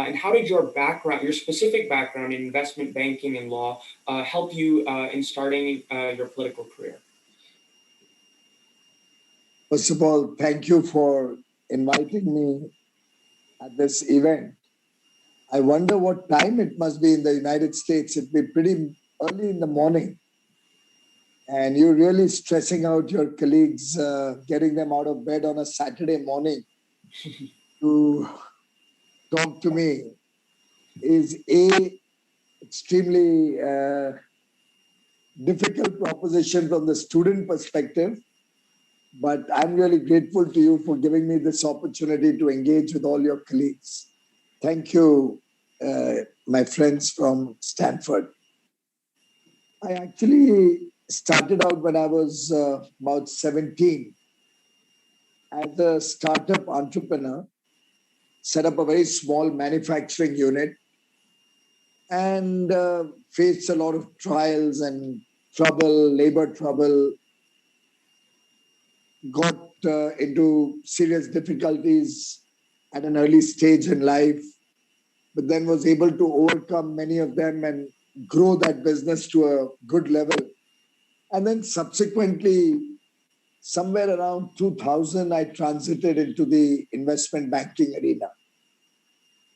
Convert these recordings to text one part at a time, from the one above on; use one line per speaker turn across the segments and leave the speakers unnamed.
And how did your background, your specific background in investment banking and law, help you in starting your political career?
First of all, thank you for inviting me at this event. I wonder what time it must be in the United States. It'd be pretty early in the morning. And you're really stressing out your colleagues, getting them out of bed on a Saturday morning to talk to me is extremely difficult proposition from the student perspective. But I'm really grateful to you for giving me this opportunity to engage with all your colleagues. Thank you, my friends from Stanford. I actually started out when I was about 17 as a startup entrepreneur, set up a very small manufacturing unit, and faced a lot of trials and trouble, labor trouble, got into serious difficulties at an early stage in life, but then was able to overcome many of them and grow that business to a good level. And then subsequently, somewhere around 2000, I transited into the investment banking arena.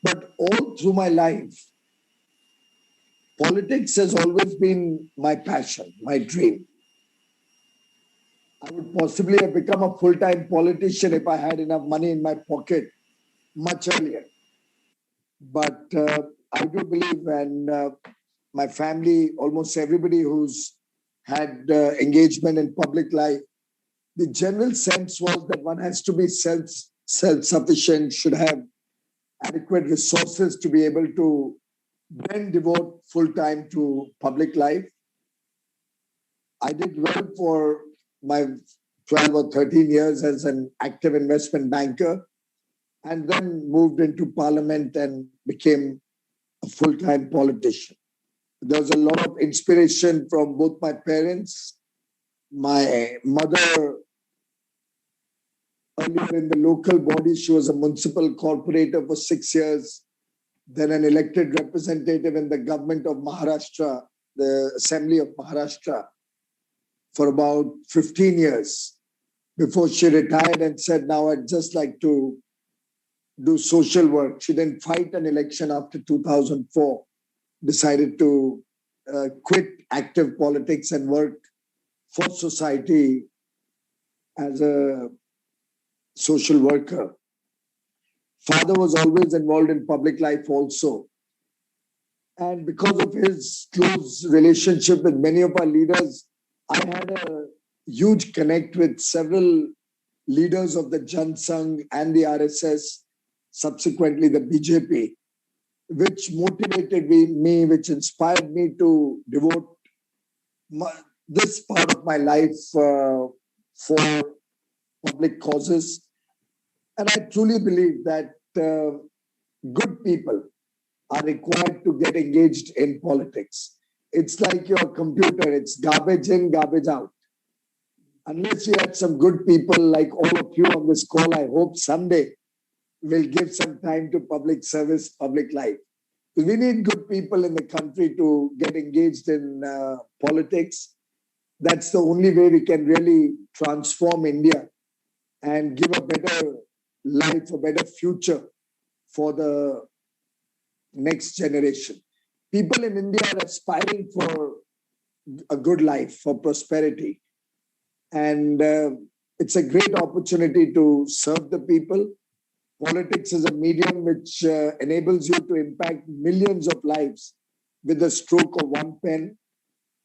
But all through my life, politics has always been my passion, my dream. I would possibly have become a full-time politician if I had enough money in my pocket much earlier. But I do believe, and my family, almost everybody who's had engagement in public life, the general sense was that one has to be self-sufficient, should have adequate resources to be able to then devote full time to public life. I did well for my 12 or 13 years as an active investment banker, and then moved into parliament and became a full-time politician. There was a lot of inspiration from both my parents. My mother, earlier in the local body, she was a municipal corporator for 6 years, then an elected representative in the government of Maharashtra, the Assembly of Maharashtra, for about 15 years before she retired and said, now I'd just like to do social work. She didn't fight an election after 2004, decided to quit active politics and work for society as a social worker. Father was always involved in public life also. And because of his close relationship with many of our leaders, I had a huge connect with several leaders of the Jan Sangh and the RSS, subsequently the BJP, which motivated me, which inspired me to devote this part of my life for public causes. And I truly believe that good people are required to get engaged in politics. It's like your computer, it's garbage in, garbage out. Unless you had some good people like all of you on this call, I hope someday we'll give some time to public service, public life. Because we need good people in the country to get engaged in politics. That's the only way we can really transform India and give a better life, a better future for the next generation. People in India are aspiring for a good life, for prosperity. And it's a great opportunity to serve the people. Politics is a medium which enables you to impact millions of lives with the stroke of one pen.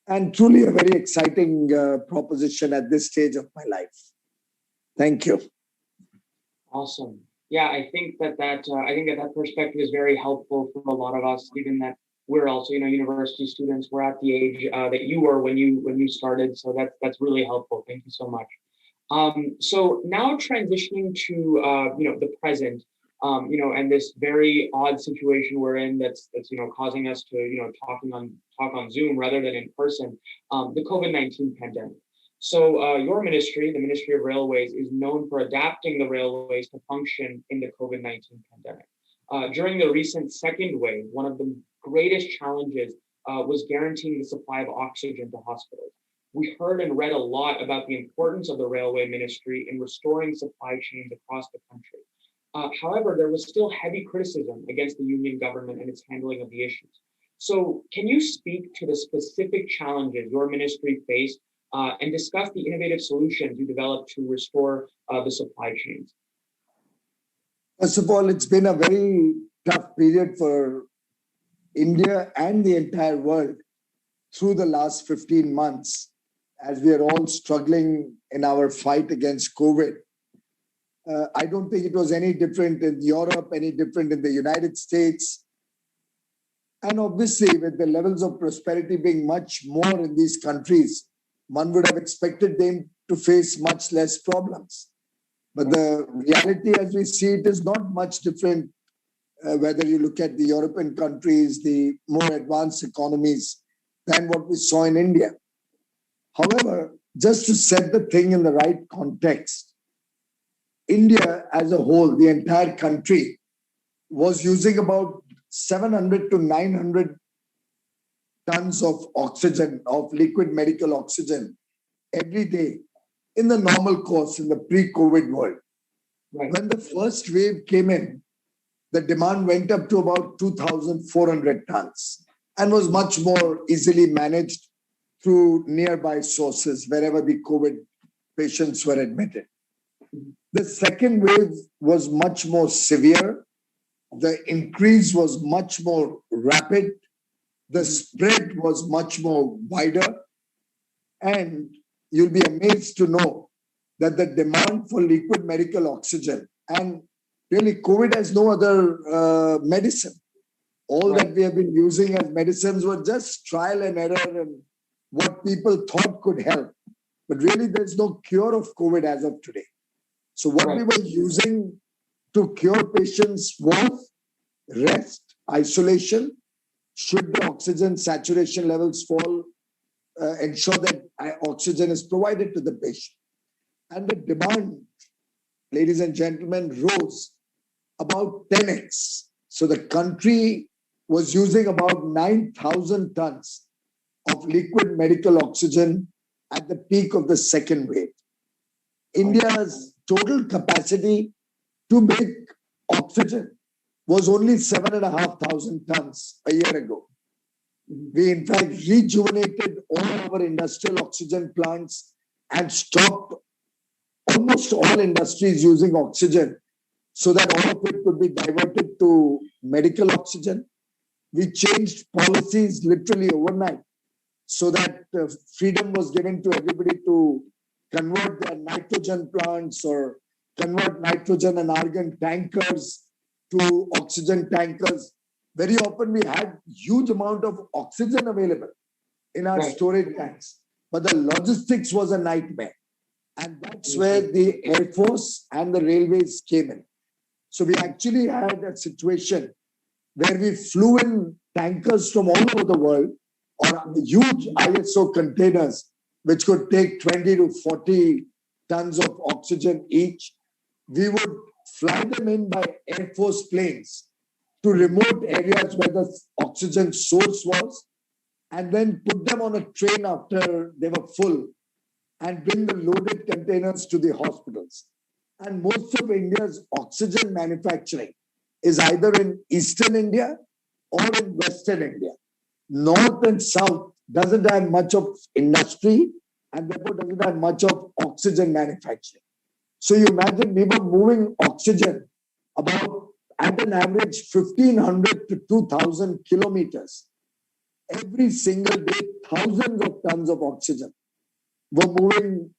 And truly a very exciting proposition at this stage of my life. Thank you.
Awesome. Yeah, I think that perspective is very helpful for a lot of us, given that we're also, university students. We're at the age that you were when you started. So that's really helpful. Thank you so much. So now transitioning to the present, and this very odd situation we're in that's causing us to talk on Zoom rather than in person, the COVID-19 pandemic. So your ministry, the Ministry of Railways, is known for adapting the railways to function in the COVID-19 pandemic. During the recent second wave, one of the greatest challenges was guaranteeing the supply of oxygen to hospitals. We heard and read a lot about the importance of the railway ministry in restoring supply chains across the country. However, there was still heavy criticism against the union government and its handling of the issues. So, can you speak to the specific challenges your ministry faced and discuss the innovative solutions you developed to restore the supply chains?
First of all, it's been a very tough period for India and the entire world through the last 15 months as we are all struggling in our fight against COVID. I don't think it was any different in Europe, any different in the United States. And obviously, with the levels of prosperity being much more in these countries, one would have expected them to face much less problems. But the reality as we see it is not much different whether you look at the European countries, the more advanced economies, than what we saw in India. However, just to set the thing in the right context, India as a whole, the entire country, was using about 700 to 900 tons of oxygen, of liquid medical oxygen, every day in the normal course in the pre-COVID world.
Right.
When the first wave came in, the demand went up to about 2,400 tons and was much more easily managed through nearby sources wherever the COVID patients were admitted. The second wave was much more severe. The increase was much more rapid. The spread was much more wider. And you'll be amazed to know that the demand for liquid medical oxygen, and really COVID has no other medicine. All that we have been using as medicines were just trial and error and what people thought could help. But really there's no cure of COVID as of today. So what we were using to cure patients was rest, isolation, should the oxygen saturation levels fall, ensure that oxygen is provided to the patient. And the demand, ladies and gentlemen, rose about 10x. So the country was using about 9,000 tons of liquid medical oxygen at the peak of the second wave. India's total capacity to make oxygen was only 7,500 tons a year ago. We, in fact, rejuvenated all our industrial oxygen plants and stopped almost all industries using oxygen so that all of it could be diverted to medical oxygen. We changed policies literally overnight so that freedom was given to everybody to convert their nitrogen plants or convert nitrogen and argon tankers to oxygen tankers. Very often we had huge amount of oxygen available in our storage tanks, but the logistics was a nightmare. And that's where the Air Force and the railways came in. So we actually had a situation where we flew in tankers from all over the world or huge ISO containers, which could take 20 to 40 tons of oxygen each. We would fly them in by Air Force planes to remote areas where the oxygen source was, and then put them on a train after they were full and bring the loaded containers to the hospitals. And most of India's oxygen manufacturing is either in Eastern India or in Western India. North and South doesn't have much of industry and therefore doesn't have much of oxygen manufacturing. So you imagine we were moving oxygen about at an average 1,500 to 2,000 kilometers. Every single day, thousands of tons of oxygen were moving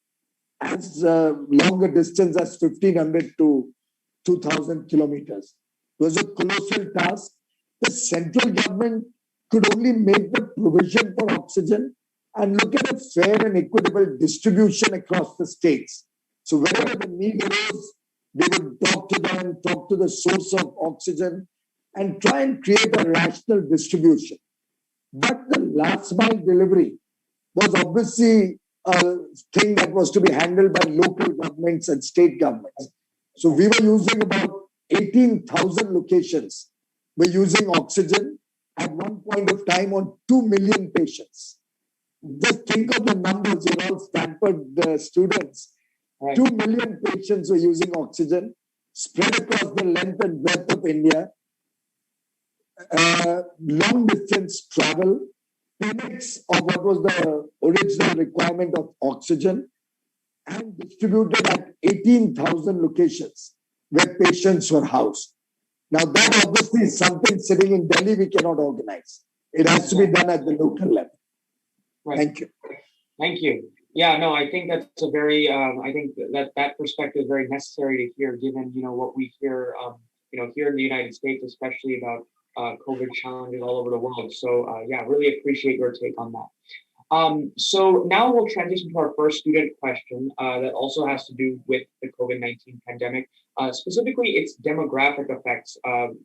as long a distance as 1,500 to 2,000 kilometers. It was a colossal task. The central government could only make the provision for oxygen and look at a fair and equitable distribution across the states. So wherever the need arose, they would talk to them, talk to the source of oxygen, and try and create a rational distribution. But the last mile delivery was obviously a thing that was to be handled by local governments and state governments. So we were using about 18,000 locations were using oxygen at one point of time on 2 million patients. Just think of the numbers, you're all Stanford students.
Right.
2 million patients were using oxygen spread across the length and breadth of India. Long distance travel, payments of what was the original requirement of oxygen, and distributed at 18,000 locations where patients were housed. Now, that obviously is something sitting in Delhi we cannot organize. It has to be done at the local level.
Right.
Thank you.
Thank you. Yeah, no, I think that's a very, I think that perspective is very necessary to hear, given, what we hear, here in the United States, especially about COVID challenges all over the world. So yeah, really appreciate your take on that. So now we'll transition to our first student question that also has to do with the COVID-19 pandemic, specifically its demographic effects,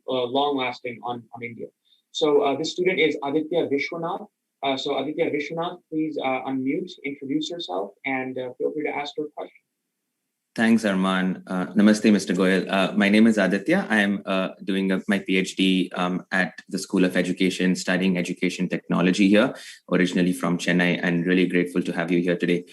long lasting on India. So this student is Aditya Vishwanath. So Aditya Vishwanath, please unmute, introduce yourself, and feel free to ask your question.
Thanks, Arman. Namaste, Mr. Goyal. My name is Aditya. I am doing my PhD at the School of Education, studying education technology here, originally from Chennai, and really grateful to have you here today.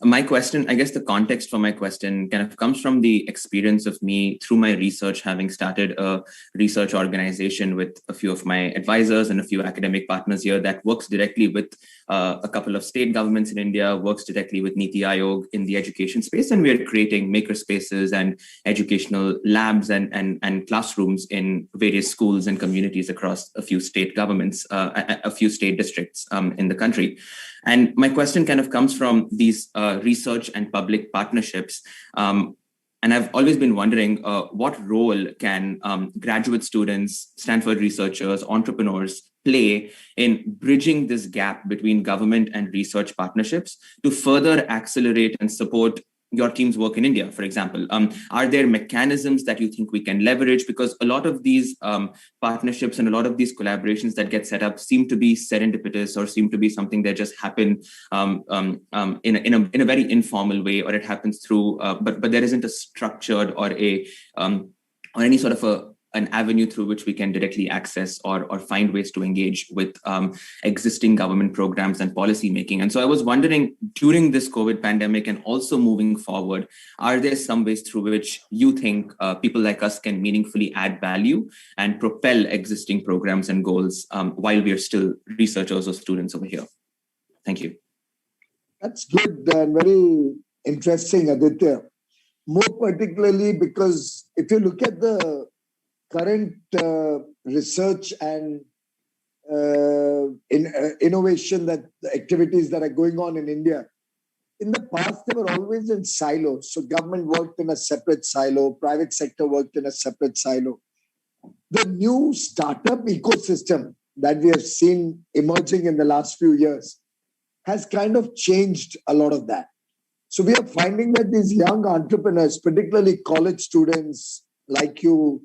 My question, I guess the context for my question kind of comes from the experience of me through my research, having started a research organization with a few of my advisors and a few academic partners here that works directly with a couple of state governments in India, works directly with Niti Aayog in the education space. And we are creating maker spaces and educational labs and classrooms in various schools and communities across a few state governments, a few state districts in the country. And my question kind of comes from these research and public partnerships. And I've always been wondering what role can graduate students, Stanford researchers, entrepreneurs play in bridging this gap between government and research partnerships to further accelerate and support your team's work in India, for example? Are there mechanisms that you think we can leverage? Because a lot of these partnerships and a lot of these collaborations that get set up seem to be serendipitous or seem to be something that just happen in a very informal way, or it happens through, but there isn't a structured or any sort of an avenue through which we can directly access or find ways to engage with existing government programs and policy making. And so I was wondering, during this COVID pandemic and also moving forward, are there some ways through which you think people like us can meaningfully add value and propel existing programs and goals while we are still researchers or students over here? Thank you.
That's good and very interesting, Aditya. More particularly because if you look at the current research and innovation activities that are going on in India, in the past, they were always in silos. So government worked in a separate silo, private sector worked in a separate silo. The new startup ecosystem that we have seen emerging in the last few years has kind of changed a lot of that. So we are finding that these young entrepreneurs, particularly college students like you,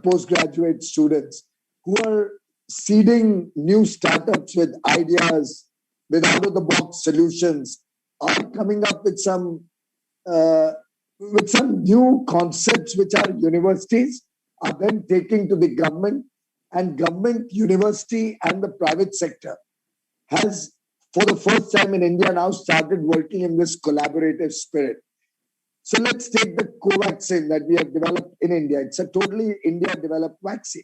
postgraduate students who are seeding new startups with ideas, with out-of-the-box solutions, are coming up with some new concepts which our universities are then taking to the government, and government, university, and the private sector has, for the first time in India, now started working in this collaborative spirit. So let's take the Covaxin that we have developed in India. It's a totally India-developed vaccine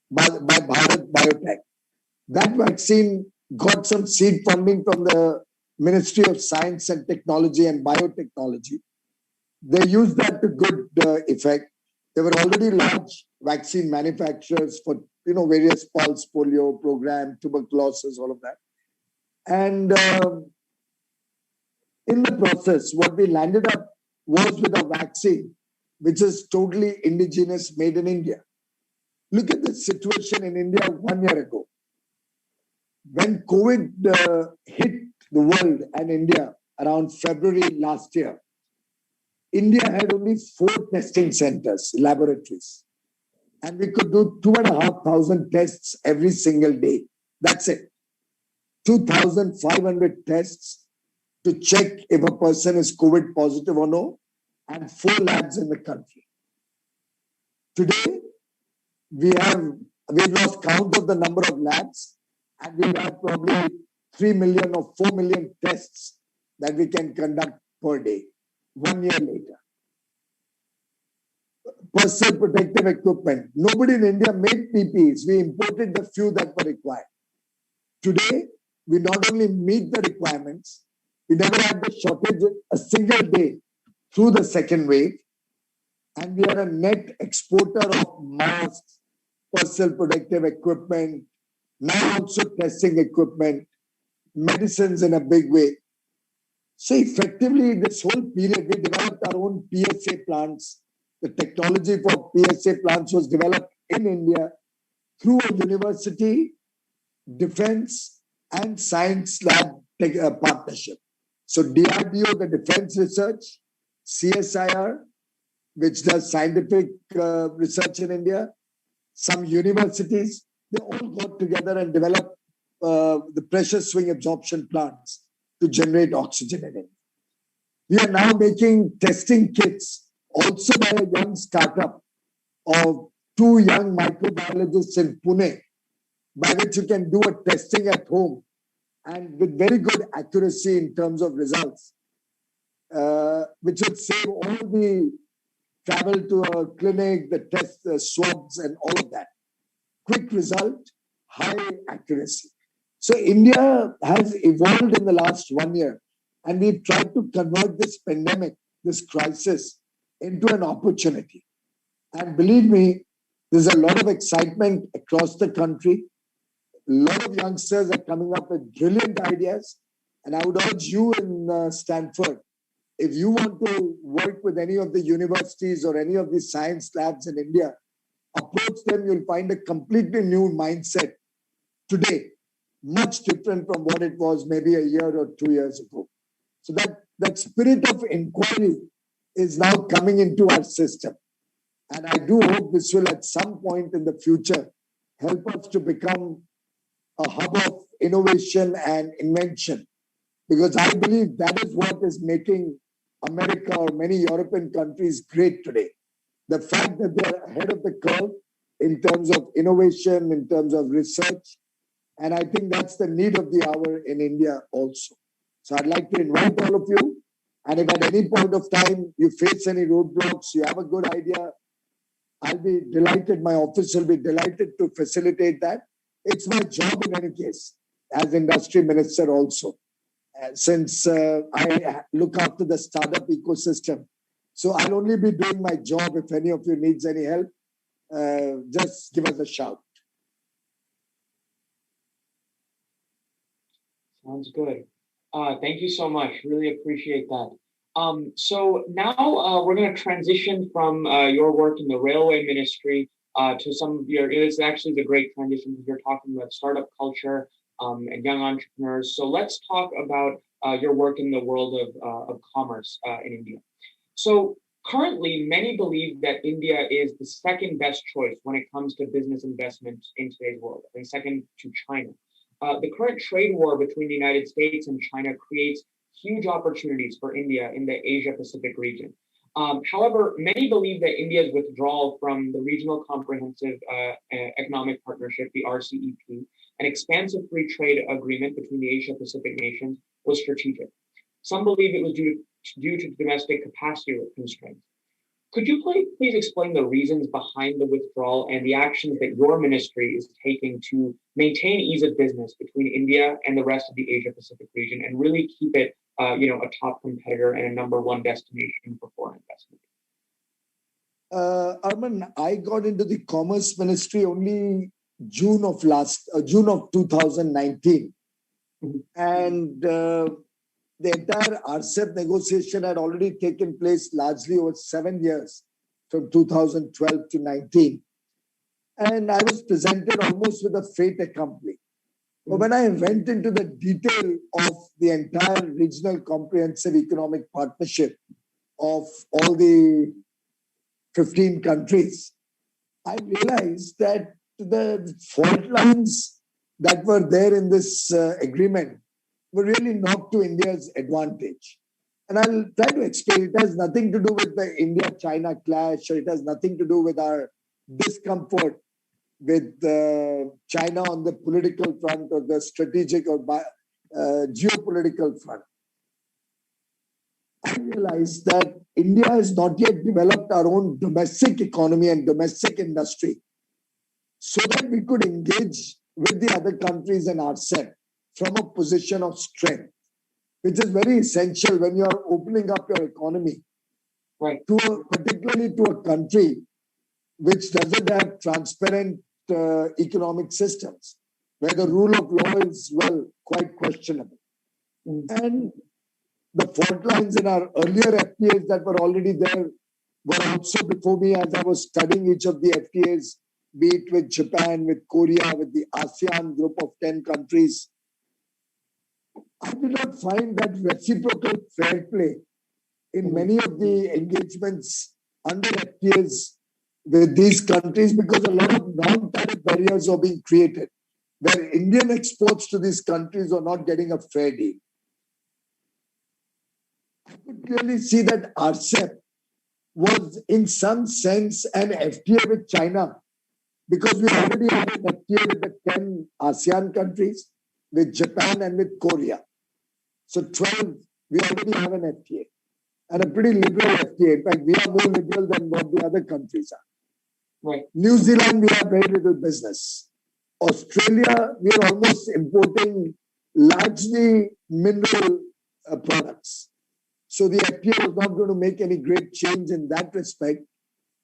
by Bharat Biotech. That vaccine got some seed funding from the Ministry of Science and Technology and Biotechnology. They used that to good effect. There were already large vaccine manufacturers for various pulse, polio program, tuberculosis, all of that. And in the process, what we landed up was with a vaccine which is totally indigenous, made in India. Look at the situation in India 1 year ago. When COVID hit the world and India around February last year, India had only 4 testing centers, laboratories. And we could do 2,500 tests every single day. That's it. 2,500 tests to check if a person is COVID positive or no, and 4 labs in the country. Today, we've lost count of the number of labs, and we have probably 3 million or 4 million tests that we can conduct per day. 1 year later. Personal protective equipment. Nobody in India made PPEs. We imported the few that were required. Today, we not only meet the requirements, we never had the shortage a single day through the second wave, and we are a net exporter of masks, personal protective equipment, now also testing equipment, medicines in a big way. So effectively, this whole period, we developed our own PSA plants. The technology for PSA plants was developed in India through a university, defense, and science lab partnership. So DRDO, the defense research, CSIR, which does scientific research in India, some universities, they all got together and developed the pressure swing absorption plants to generate oxygen in it. We are now making testing kits also by a young startup of 2 young microbiologists in Pune, by which you can do a testing at home and with very good accuracy in terms of results, which would save all the travel to a clinic, the test, the swabs, and all of that. Quick result, high accuracy. So India has evolved in the last 1 year, and we've tried to convert this pandemic, this crisis, into an opportunity. And believe me, there's a lot of excitement across the country. A lot of youngsters are coming up with brilliant ideas. And I would urge you in Stanford, if you want to work with any of the universities or any of the science labs in India, approach them, you'll find a completely new mindset today, much different from what it was maybe a year or 2 years ago. So that spirit of inquiry is now coming into our system. And I do hope this will at some point in the future help us to become a hub of innovation and invention. Because I believe that is what is making America or many European countries great today. The fact that they're ahead of the curve in terms of innovation, in terms of research. And I think that's the need of the hour in India also. So I'd like to invite all of you. And if at any point of time you face any roadblocks, you have a good idea, I'll be delighted. My office will be delighted to facilitate that. It's my job in any case, as industry minister also, since I look after the startup ecosystem. So I'll only be doing my job. If any of you needs any help, just give us a shout.
Sounds good. Thank you so much. Really appreciate that. So now we're going to transition from your work in the railway ministry to some of your, it's actually the great transition because you're talking about startup culture and young entrepreneurs. So let's talk about your work in the world of commerce in India. So currently, many believe that India is the second best choice when it comes to business investment in today's world, and second to China. The current trade war between the United States and China creates huge opportunities for India in the Asia-Pacific region. However, many believe that India's withdrawal from the Regional Comprehensive Economic Partnership, the RCEP, an expansive free trade agreement between the Asia-Pacific nations, was strategic. Some believe it was due to domestic capacity constraints. Could you please explain the reasons behind the withdrawal and the actions that your ministry is taking to maintain ease of business between India and the rest of the Asia-Pacific region and really keep it, a top competitor and a number one destination for foreign investment?
Arman, I got into the Commerce Ministry only June of 2019, and the entire RCEP negotiation had already taken place largely over 7 years, from 2012 to 19. And I was presented almost with a fait accompli. But when I went into the detail of the entire Regional Comprehensive Economic Partnership of all the 15 countries, I realized that the fault lines that were there in this agreement were really not to India's advantage. And I'll try to explain. It has nothing to do with the India-China clash, or it has nothing to do with our discomfort with China on the political front or the strategic or geopolitical front. I realized that India has not yet developed our own domestic economy and domestic industry so that we could engage with the other countries and RCEP from a position of strength, which is very essential when you are opening up your economy,
right,
particularly to a country which doesn't have transparent economic systems, where the rule of law is, well, quite questionable. And the fault lines in our earlier FTAs that were already there were also before me as I was studying each of the FTAs, be it with Japan, with Korea, with the ASEAN group of 10 countries. I did not find that reciprocal fair play in many of the engagements under FTAs with these countries because a lot of non-tariff barriers are being created, where Indian exports to these countries are not getting a fair deal. I could clearly see that RCEP was in some sense an FTA with China because we already have an FTA with the 10 ASEAN countries, with Japan and with Korea. So 12, we already have an FTA and a pretty liberal FTA. In fact, we are more liberal than what the other countries are.
right,
New Zealand, we have very little business. Australia, we are almost importing largely mineral products. So the FTA was not going to make any great change in that respect.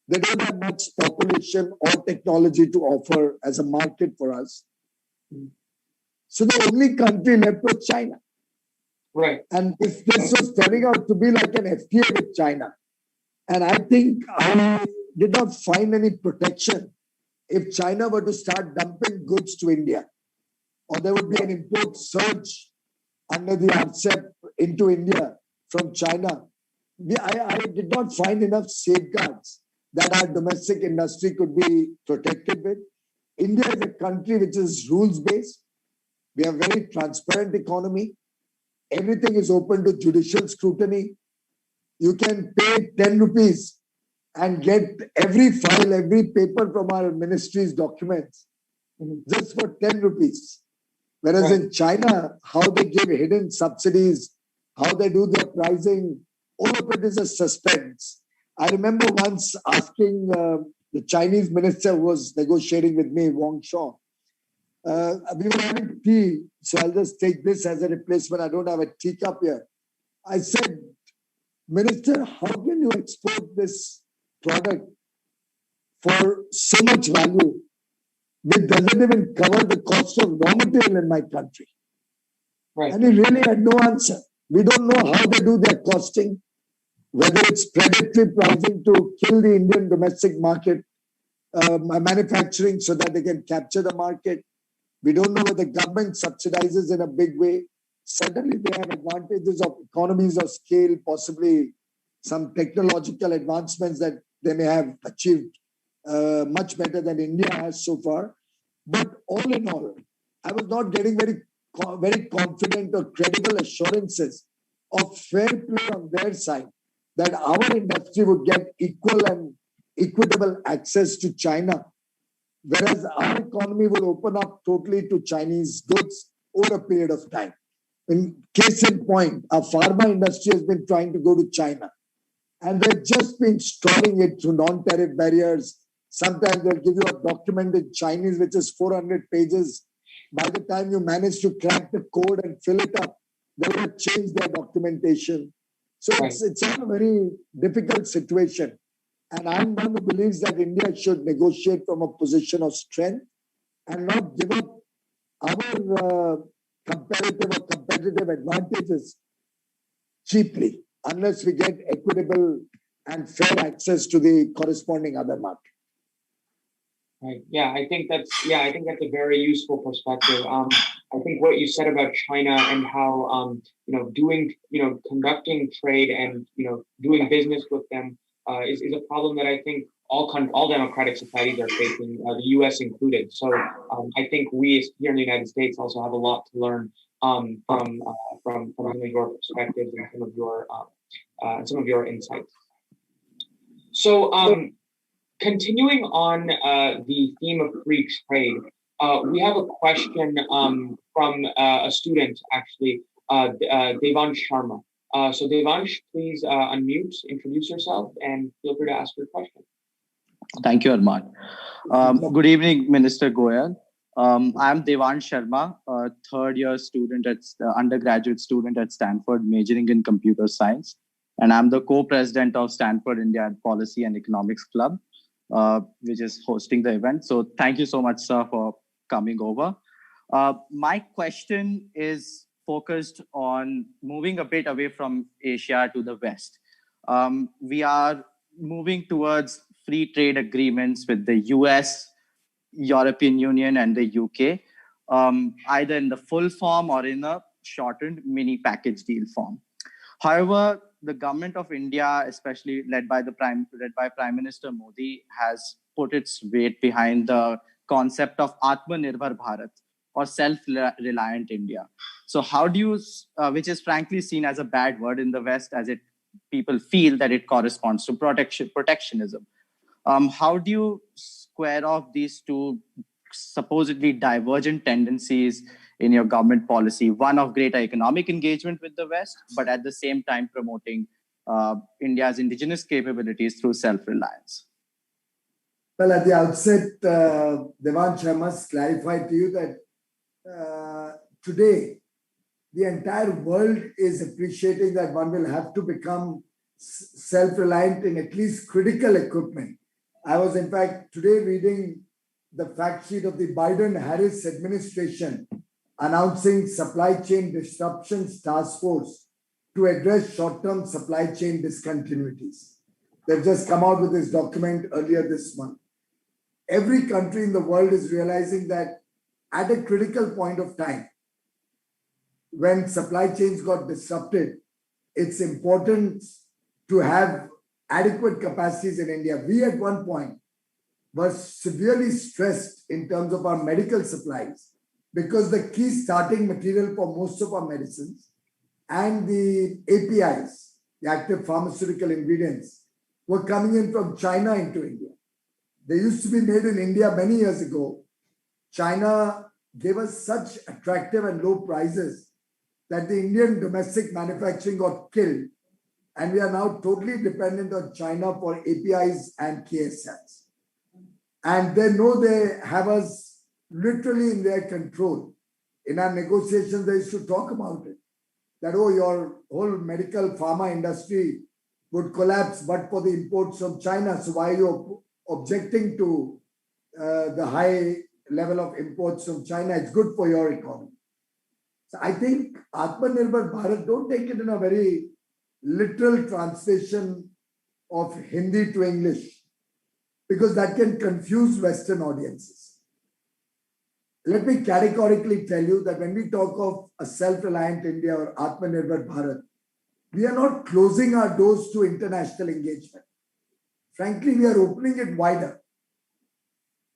They don't have much population or technology to offer as a market for us. So the only country left was China.
right,
And this was turning out to be like an FTA with China. And I think I did not find any protection if China were to start dumping goods to India, or there would be an import surge under the RCEP into India from China. I did not find enough safeguards that our domestic industry could be protected with. India is a country which is rules-based. We have a very transparent economy. Everything is open to judicial scrutiny. You can pay 10 rupees and get every file, every paper from our ministry's documents just for 10 rupees. Whereas in China, how they give hidden subsidies, how they do their pricing, all of it is a suspense. I remember once asking the Chinese minister who was negotiating with me, Wang Shaw, we were having tea, so I'll just take this as a replacement. I don't have a teacup here. I said, Minister, how can you export this product for so much value which doesn't even cover the cost of raw material in my country?
right.
And he really had no answer. We don't know how they do their costing, whether it's predatory pricing to kill the Indian domestic market, manufacturing so that they can capture the market. We don't know whether the government subsidizes in a big way. Certainly, they have advantages of economies of scale, possibly some technological advancements that they may have achieved much better than India has so far. But all in all, I was not getting very confident or credible assurances of fair play on their side, that our industry would get equal and equitable access to China, whereas our economy will open up totally to Chinese goods over a period of time. In case in point, our pharma industry has been trying to go to China, and they've just been stalling it through non-tariff barriers. Sometimes they'll give you a document in Chinese which is 400 pages. By the time you manage to crack the code and fill it up, they will change their documentation. So it's a very difficult situation. And I'm one who believes that India should negotiate from a position of strength and not give up our competitive advantages cheaply unless we get equitable and fair access to the corresponding other market.
Right. Yeah, I think that's a very useful perspective. I think what you said about China and how conducting trade and doing business with them is a problem that I think all democratic societies are facing, the U.S. included. So I think we here in the United States also have a lot to learn from some of your perspectives and some of your insights. So continuing on the theme of free trade, we have a question from a student, actually, Devansh Sharma. So Devansh, please unmute, introduce yourself, and feel free to ask your question.
Thank you, Arman. Good evening, Minister Goyal. I'm Devansh Sharma, a third-year student undergraduate student at Stanford, majoring in computer science. And I'm the co-president of Stanford India Policy and Economics Club, which is hosting the event. So thank you so much, sir, for coming over. My question is focused on moving a bit away from Asia to the West. We are moving towards free trade agreements with the US, European Union, and the UK, either in the full form or in a shortened mini package deal form. However, the government of India, especially led by Prime Minister Modi, has put its weight behind the concept of Atmanirbhar Bharat, or self-reliant India. So how do you, which is frankly seen as a bad word in the West, as people feel that it corresponds to protectionism. How do you square off these two supposedly divergent tendencies in your government policy? One of greater economic engagement with the West, but at the same time promoting India's indigenous capabilities through self-reliance.
Well, at the outset, Devansh, I must clarify to you that today, the entire world is appreciating that one will have to become self-reliant in at least critical equipment. I was, in fact, today reading the fact sheet of the Biden-Harris administration announcing supply chain disruptions task force to address short-term supply chain discontinuities. They've just come out with this document earlier this month. Every country in the world is realizing that at a critical point of time, when supply chains got disrupted, it's important to have adequate capacities in India. We at one point were severely stressed in terms of our medical supplies because the key starting material for most of our medicines and the APIs, the active pharmaceutical ingredients, were coming in from China into India. They used to be made in India many years ago. China gave us such attractive and low prices that the Indian domestic manufacturing got killed. And we are now totally dependent on China for APIs and KSMs. And they know they have us literally in their control. In our negotiations, they used to talk about it. That, oh, your whole medical pharma industry would collapse but for the imports from China. So why are you objecting to the high level of imports from China? It's good for your economy. So I think Atmanirbhar Bharat, don't take it in a very literal translation of Hindi to English, because that can confuse Western audiences. Let me categorically tell you that when we talk of a self-reliant India or Atmanirbhar Bharat, we are not closing our doors to international engagement. Frankly, we are opening it wider.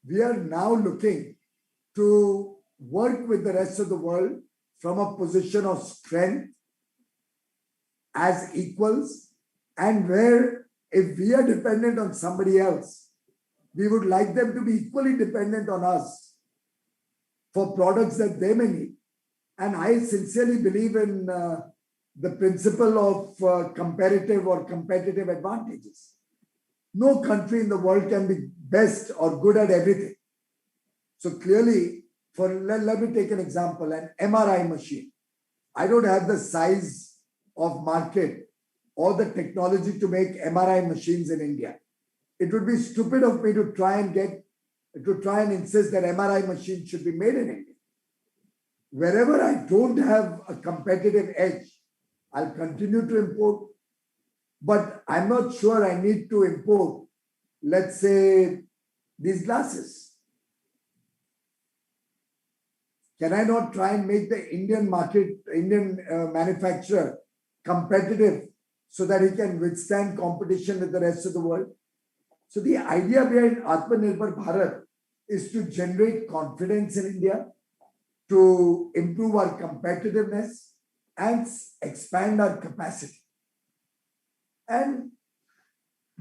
We are now looking to work with the rest of the world from a position of strength as equals, and where if we are dependent on somebody else, we would like them to be equally dependent on us for products that they may need. And I sincerely believe in the principle of comparative or competitive advantages. No country in the world can be best or good at everything. So clearly, let me take an example, an MRI machine. I don't have the size of market or the technology to make MRI machines in India. It would be stupid of me to try and insist that MRI machines should be made in India. Wherever I don't have a competitive edge, I'll continue to import, but I'm not sure I need to import, let's say, these glasses. Can I not try and make the Indian market, Indian manufacturer competitive so that he can withstand competition with the rest of the world? So the idea behind Atmanirbhar Bharat is to generate confidence in India, to improve our competitiveness and expand our capacity. And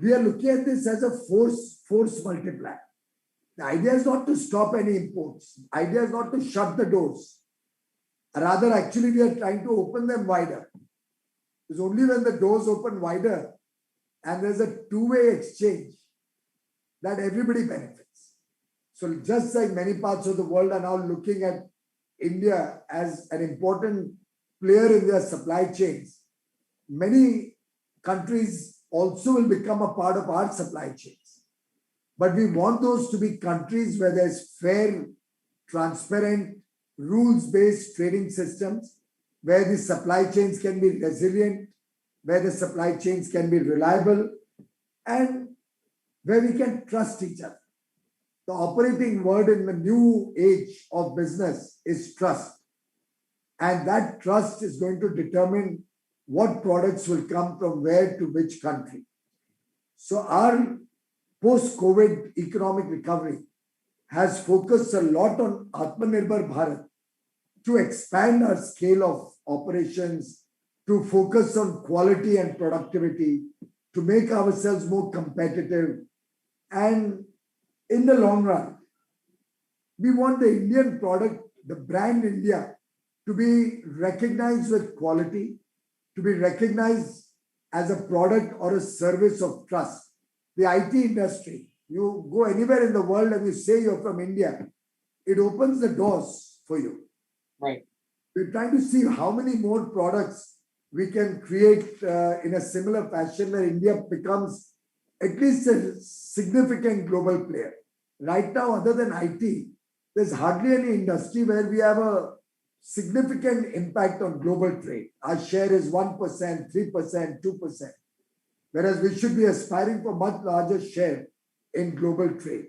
we are looking at this as a force multiplier. The idea is not to stop any imports. The idea is not to shut the doors. Rather, actually, we are trying to open them wider. It's only when the doors open wider and there's a two-way exchange that everybody benefits. So just like many parts of the world are now looking at India as an important player in their supply chains, many countries also will become a part of our supply chains. But we want those to be countries where there's fair, transparent, rules-based trading systems, where the supply chains can be resilient, where the supply chains can be reliable, and where we can trust each other. The operating word in the new age of business is trust. And that trust is going to determine what products will come from where to which country. So our post-COVID economic recovery has focused a lot on Atmanirbhar Bharat to expand our scale of operations, to focus on quality and productivity, to make ourselves more competitive. And in the long run, we want the Indian product, the brand India, to be recognized with quality, to be recognized as a product or a service of trust. The IT industry, you go anywhere in the world and you say you're from India, it opens the doors for you.
Right.
We're trying to see how many more products we can create in a similar fashion where India becomes at least a significant global player. Right now, other than IT, there's hardly any industry where we have a significant impact on global trade. Our share is 1%, 3%, 2%. Whereas we should be aspiring for much larger share in global trade.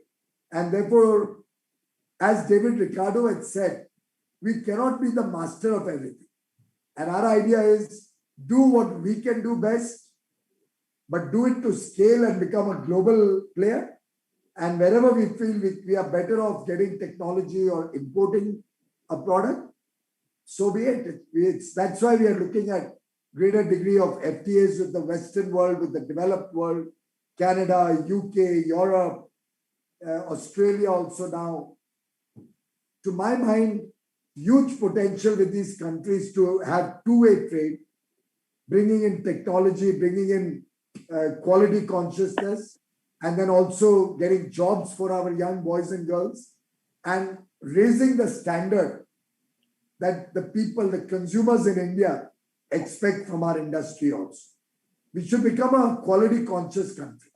And therefore, as David Ricardo had said, we cannot be the master of everything. And our idea is do what we can do best, but do it to scale and become a global player. And wherever we feel we are better off getting technology or importing a product, so be it. That's why we are looking at greater degree of FTAs with the Western world, with the developed world, Canada, UK, Europe, Australia also now. To my mind, huge potential with these countries to have two-way trade, bringing in technology, bringing in quality consciousness, and then also getting jobs for our young boys and girls, and raising the standard that the people, the consumers in India expect from our industry also. We should become a quality conscious country.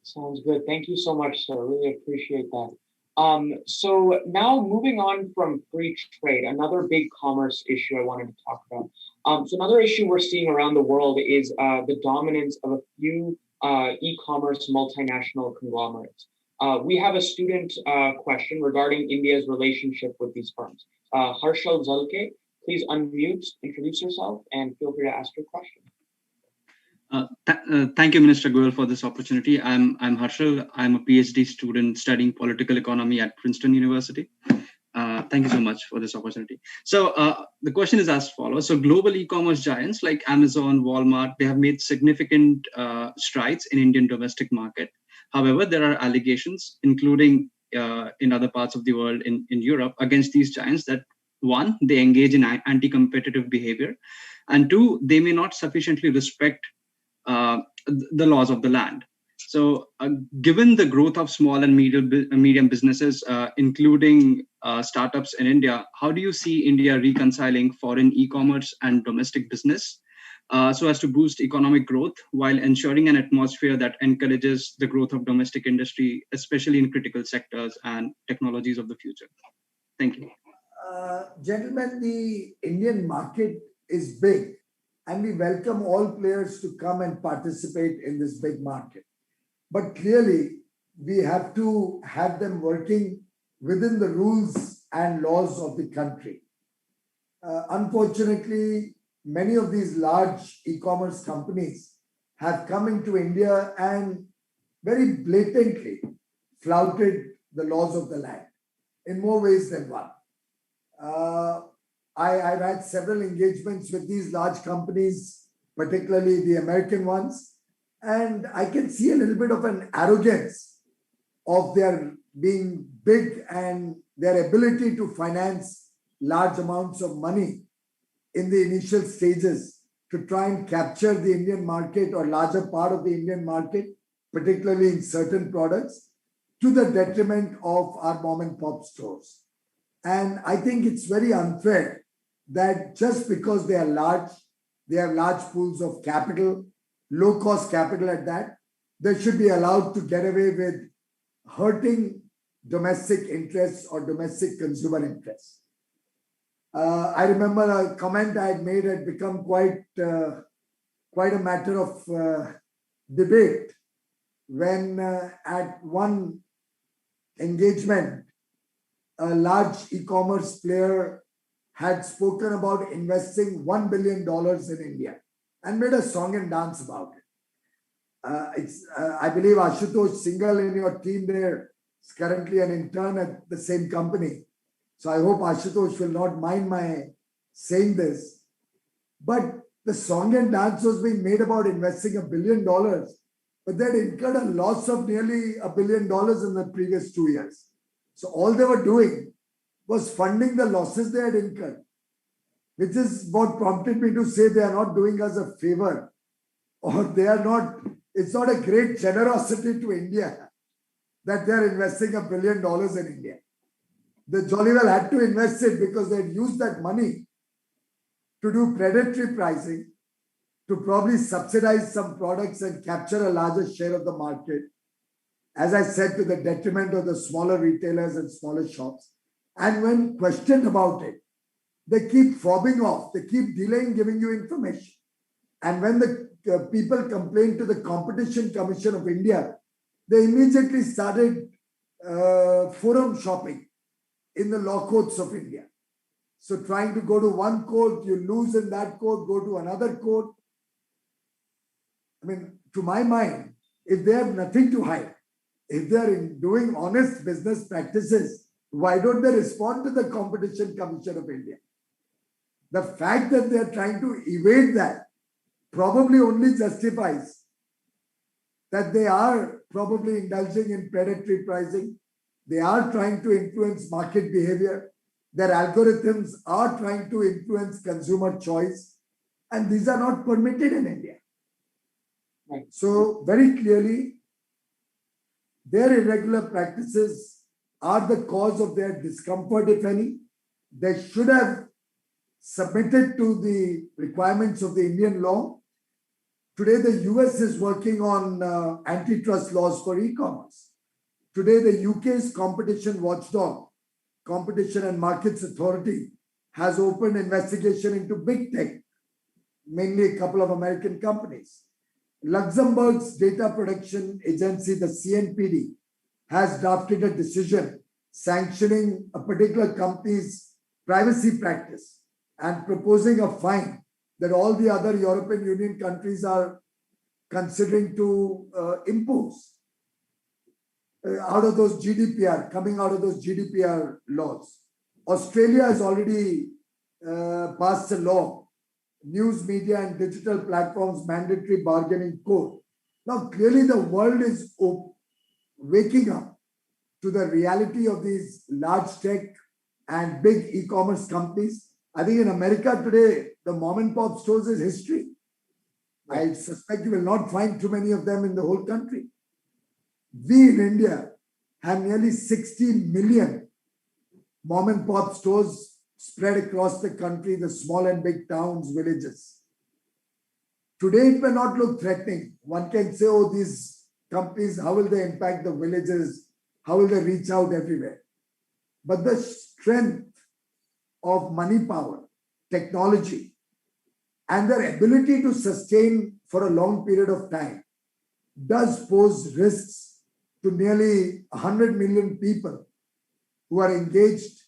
Sounds good. Thank you so much, sir. Really appreciate that. So now moving on from free trade, another big commerce issue I wanted to talk about. So another issue we're seeing around the world is the dominance of a few e-commerce multinational conglomerates. We have a student question regarding India's relationship with these firms. Harshal Zalke, please unmute, introduce yourself, and feel free to ask your question.
Thank you, Minister Goyal, for this opportunity. I'm Harshal. I'm a PhD student studying political economy at Princeton University. Thank you so much for this opportunity. So the question is as follows. So global e-commerce giants like Amazon, Walmart, they have made significant strides in Indian domestic market. However, there are allegations, including in other parts of the world, in Europe, against these giants that one, they engage in anti-competitive behavior, and two, they may not sufficiently respect the laws of the land. So given the growth of small and medium businesses, including startups in India, how do you see India reconciling foreign e-commerce and domestic business so as to boost economic growth while ensuring an atmosphere that encourages the growth of domestic industry, especially in critical sectors and technologies of the future? Thank you.
Gentlemen, the Indian market is big, and we welcome all players to come and participate in this big market. But clearly, we have to have them working within the rules and laws of the country. Unfortunately, many of these large e-commerce companies have come into India and very blatantly flouted the laws of the land in more ways than one. I've had several engagements with these large companies particularly the American ones. And I can see a little bit of an arrogance of their being big and their ability to finance large amounts of money in the initial stages to try and capture the Indian market or larger part of the Indian market, particularly in certain products, to the detriment of our mom and pop stores. And I think it's very unfair that just because they have large pools of capital, low cost capital at that, they should be allowed to get away with hurting domestic interests or domestic consumer interests. I remember a comment I had made had become quite a matter of debate when at one engagement, a large e-commerce player had spoken about investing $1 billion in India and made a song and dance about it. I believe Ashutosh Singhal in your team there is currently an intern at the same company. So I hope Ashutosh will not mind my saying this. But the song and dance was being made about investing $1 billion, but they had incurred a loss of nearly $1 billion in the previous 2 years. So all they were doing was funding the losses they had incurred, which is what prompted me to say they are not doing us a favor, or it's not a great generosity to India that they are investing $1 billion in India. They jolly well had to invest it because they had used that money to do predatory pricing, to probably subsidize some products and capture a larger share of the market, as I said, to the detriment of the smaller retailers and smaller shops. And when questioned about it, they keep fobbing off, they keep delaying giving you information. And when the people complained to the Competition Commission of India, they immediately started forum shopping in the law courts of India. So trying to go to one court, you lose in that court, go to another court. I mean, to my mind, if they have nothing to hide, if they are doing honest business practices, why don't they respond to the Competition Commission of India? The fact that they are trying to evade that probably only justifies that they are probably indulging in predatory pricing. They are trying to influence market behavior. Their algorithms are trying to influence consumer choice. And these are not permitted in India.
Right.
So very clearly, their irregular practices are the cause of their discomfort, if any. They should have submitted to the requirements of the Indian law. Today, the US is working on antitrust laws for e-commerce. Today, the UK's competition watchdog, Competition and Markets Authority, has opened investigation into big tech, mainly a couple of American companies. Luxembourg's data protection agency, the CNPD, has drafted a decision sanctioning a particular company's privacy practice and proposing a fine that all the other European Union countries are considering to impose out of those GDPR, coming out of those GDPR laws. Australia has already passed a law, News Media and Digital Platforms Mandatory Bargaining Code. Now, clearly the world is waking up to the reality of these large tech and big e-commerce companies. I think in America today, the mom and pop stores is history. I suspect you will not find too many of them in the whole country. We in India have nearly 60 million mom and pop stores spread across the country, the small and big towns, villages. Today, it may not look threatening. One can say, oh, these companies, how will they impact the villages? How will they reach out everywhere? But the strength of money power, technology, and their ability to sustain for a long period of time does pose risks to nearly 100 million people who are engaged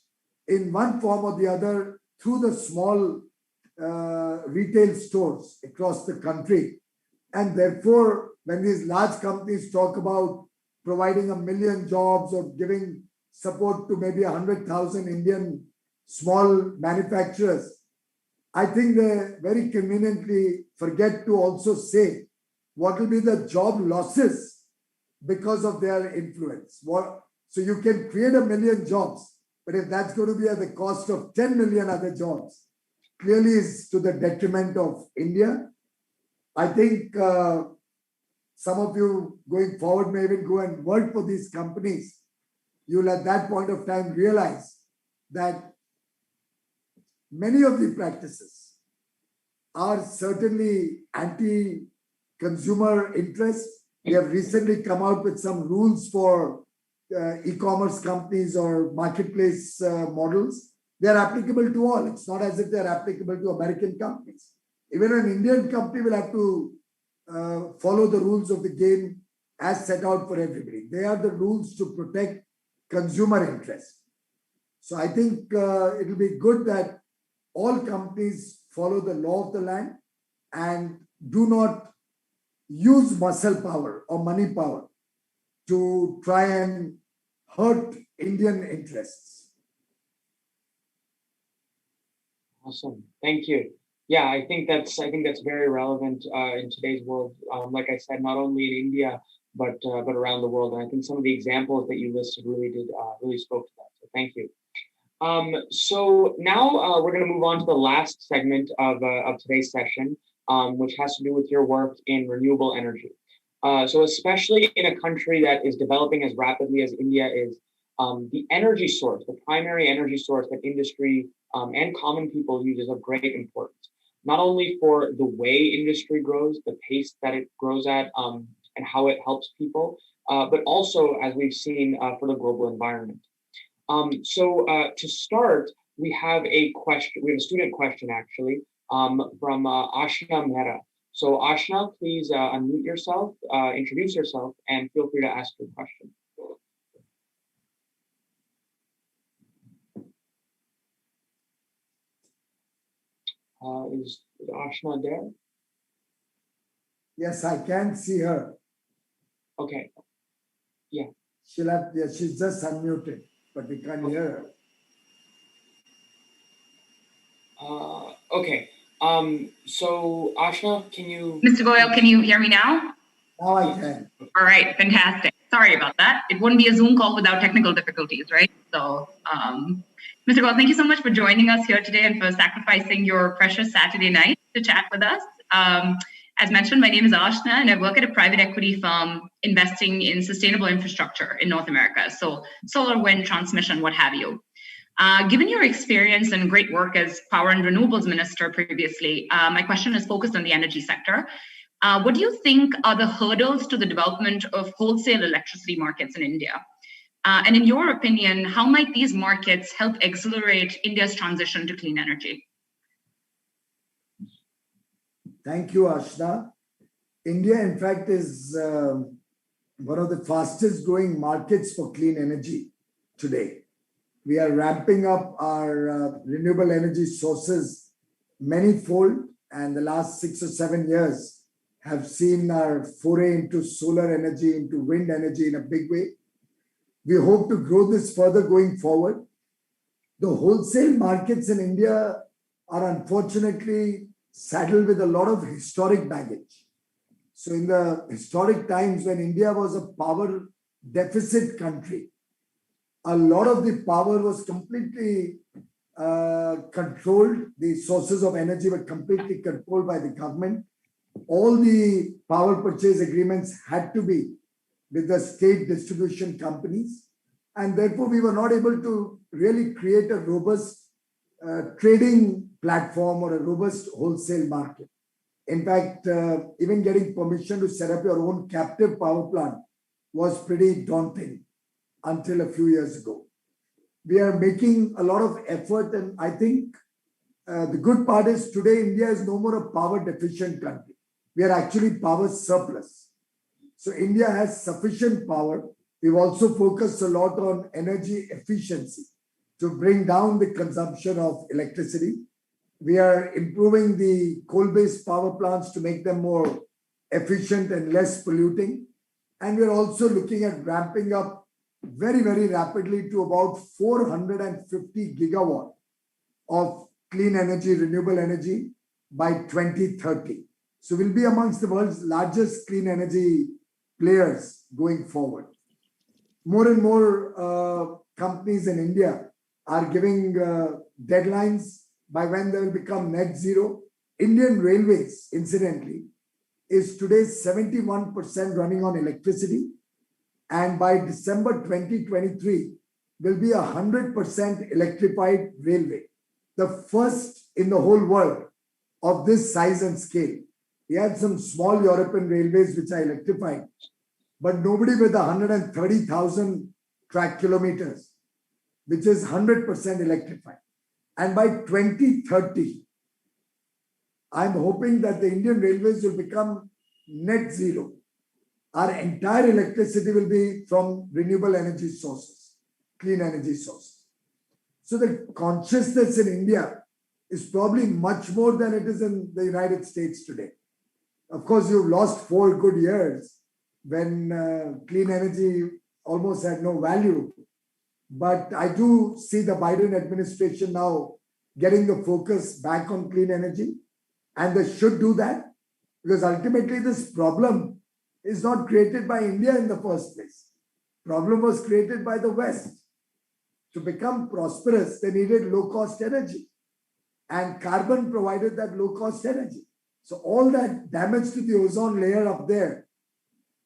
in one form or the other through the small retail stores across the country. And therefore, when these large companies talk about providing 1 million jobs or giving support to maybe 100,000 Indian small manufacturers, I think they very conveniently forget to also say what will be the job losses because of their influence. So you can create 1 million jobs, but if that's going to be at the cost of 10 million other jobs, clearly is to the detriment of India. I think some of you going forward may even go and work for these companies. You'll at that point of time realize that many of the practices are certainly anti-consumer interest. We have recently come out with some rules for e-commerce companies or marketplace models. They're applicable to all. It's not as if they're applicable to American companies. Even an Indian company will have to follow the rules of the game as set out for everybody. They are the rules to protect consumer interest. So I think it will be good that all companies follow the law of the land and do not use muscle power or money power to try and hurt Indian interests.
Awesome. Thank you. Yeah, I think that's very relevant in today's world. Like I said, not only in India, but around the world. And I think some of the examples that you listed really spoke to that. So thank you. So now we're going to move on to the last segment of today's session, which has to do with your work in renewable energy. So especially in a country that is developing as rapidly as India is, the energy source, the primary energy source that industry and common people use is of great importance, not only for the way industry grows, the pace that it grows at, and how it helps people, but also, as we've seen, for the global environment. So to start, we have a question. We have a student question actually from Ashna Mehra. So Ashna, please unmute yourself, introduce yourself, and feel free to ask your question. Is Ashna there?
Yes, I can see her.
Okay. Yeah.
She's just unmuted, but we can't hear
her. Okay. So Ashna, can you?
Mr. Goyal, can you hear me now?
Now I can.
All right, fantastic. Sorry about that. It wouldn't be a Zoom call without technical difficulties, right? So, Mr. Goyal, thank you so much for joining us here today and for sacrificing your precious Saturday night to chat with us. As mentioned, my name is Ashna, and I work at a private equity firm investing in sustainable infrastructure in North America. So solar, wind, transmission, what have you. Given your experience and great work as Power and Renewables Minister previously, my question is focused on the energy sector. What do you think are the hurdles to the development of wholesale electricity markets in India? And in your opinion, how might these markets help accelerate India's transition to clean energy?
Thank you, Ashna. India, in fact, is one of the fastest growing markets for clean energy today. We are ramping up our renewable energy sources many-fold, and the last 6 or 7 years have seen our foray into solar energy, into wind energy in a big way. We hope to grow this further going forward. The wholesale markets in India are unfortunately saddled with a lot of historic baggage. So in the historic times when India was a power deficit country, a lot of the power was completely controlled. The sources of energy were completely controlled by the government. All the power purchase agreements had to be with the state distribution companies. And therefore, we were not able to really create a robust trading platform or a robust wholesale market. In fact, even getting permission to set up your own captive power plant was pretty daunting until a few years ago. We are making a lot of effort, and I think the good part is today India is no more a power deficient country. We are actually power surplus. So India has sufficient power. We've also focused a lot on energy efficiency to bring down the consumption of electricity. We are improving the coal-based power plants to make them more efficient and less polluting. And we're also looking at ramping up very, very rapidly to about 450 gigawatt of clean energy, renewable energy by 2030. So we'll be amongst the world's largest clean energy players going forward. More and more companies in India are giving deadlines by when they will become net zero. Indian Railways, incidentally, is today 71% running on electricity. And by December 2023, will be 100% electrified railway. The first in the whole world of this size and scale. We had some small European railways which are electrified, but nobody with 130,000 track kilometers, which is 100% electrified. And by 2030, I'm hoping that the Indian Railways will become net zero. Our entire electricity will be from renewable energy sources, clean energy sources. So the consciousness in India is probably much more than it is in the United States today. Of course, you've lost 4 good years when clean energy almost had no value. But I do see the Biden administration now getting the focus back on clean energy. And they should do that, because ultimately this problem is not created by India in the first place. Problem was created by the West. To become prosperous, they needed low-cost energy. And carbon provided that low-cost energy. So all that damage to the ozone layer up there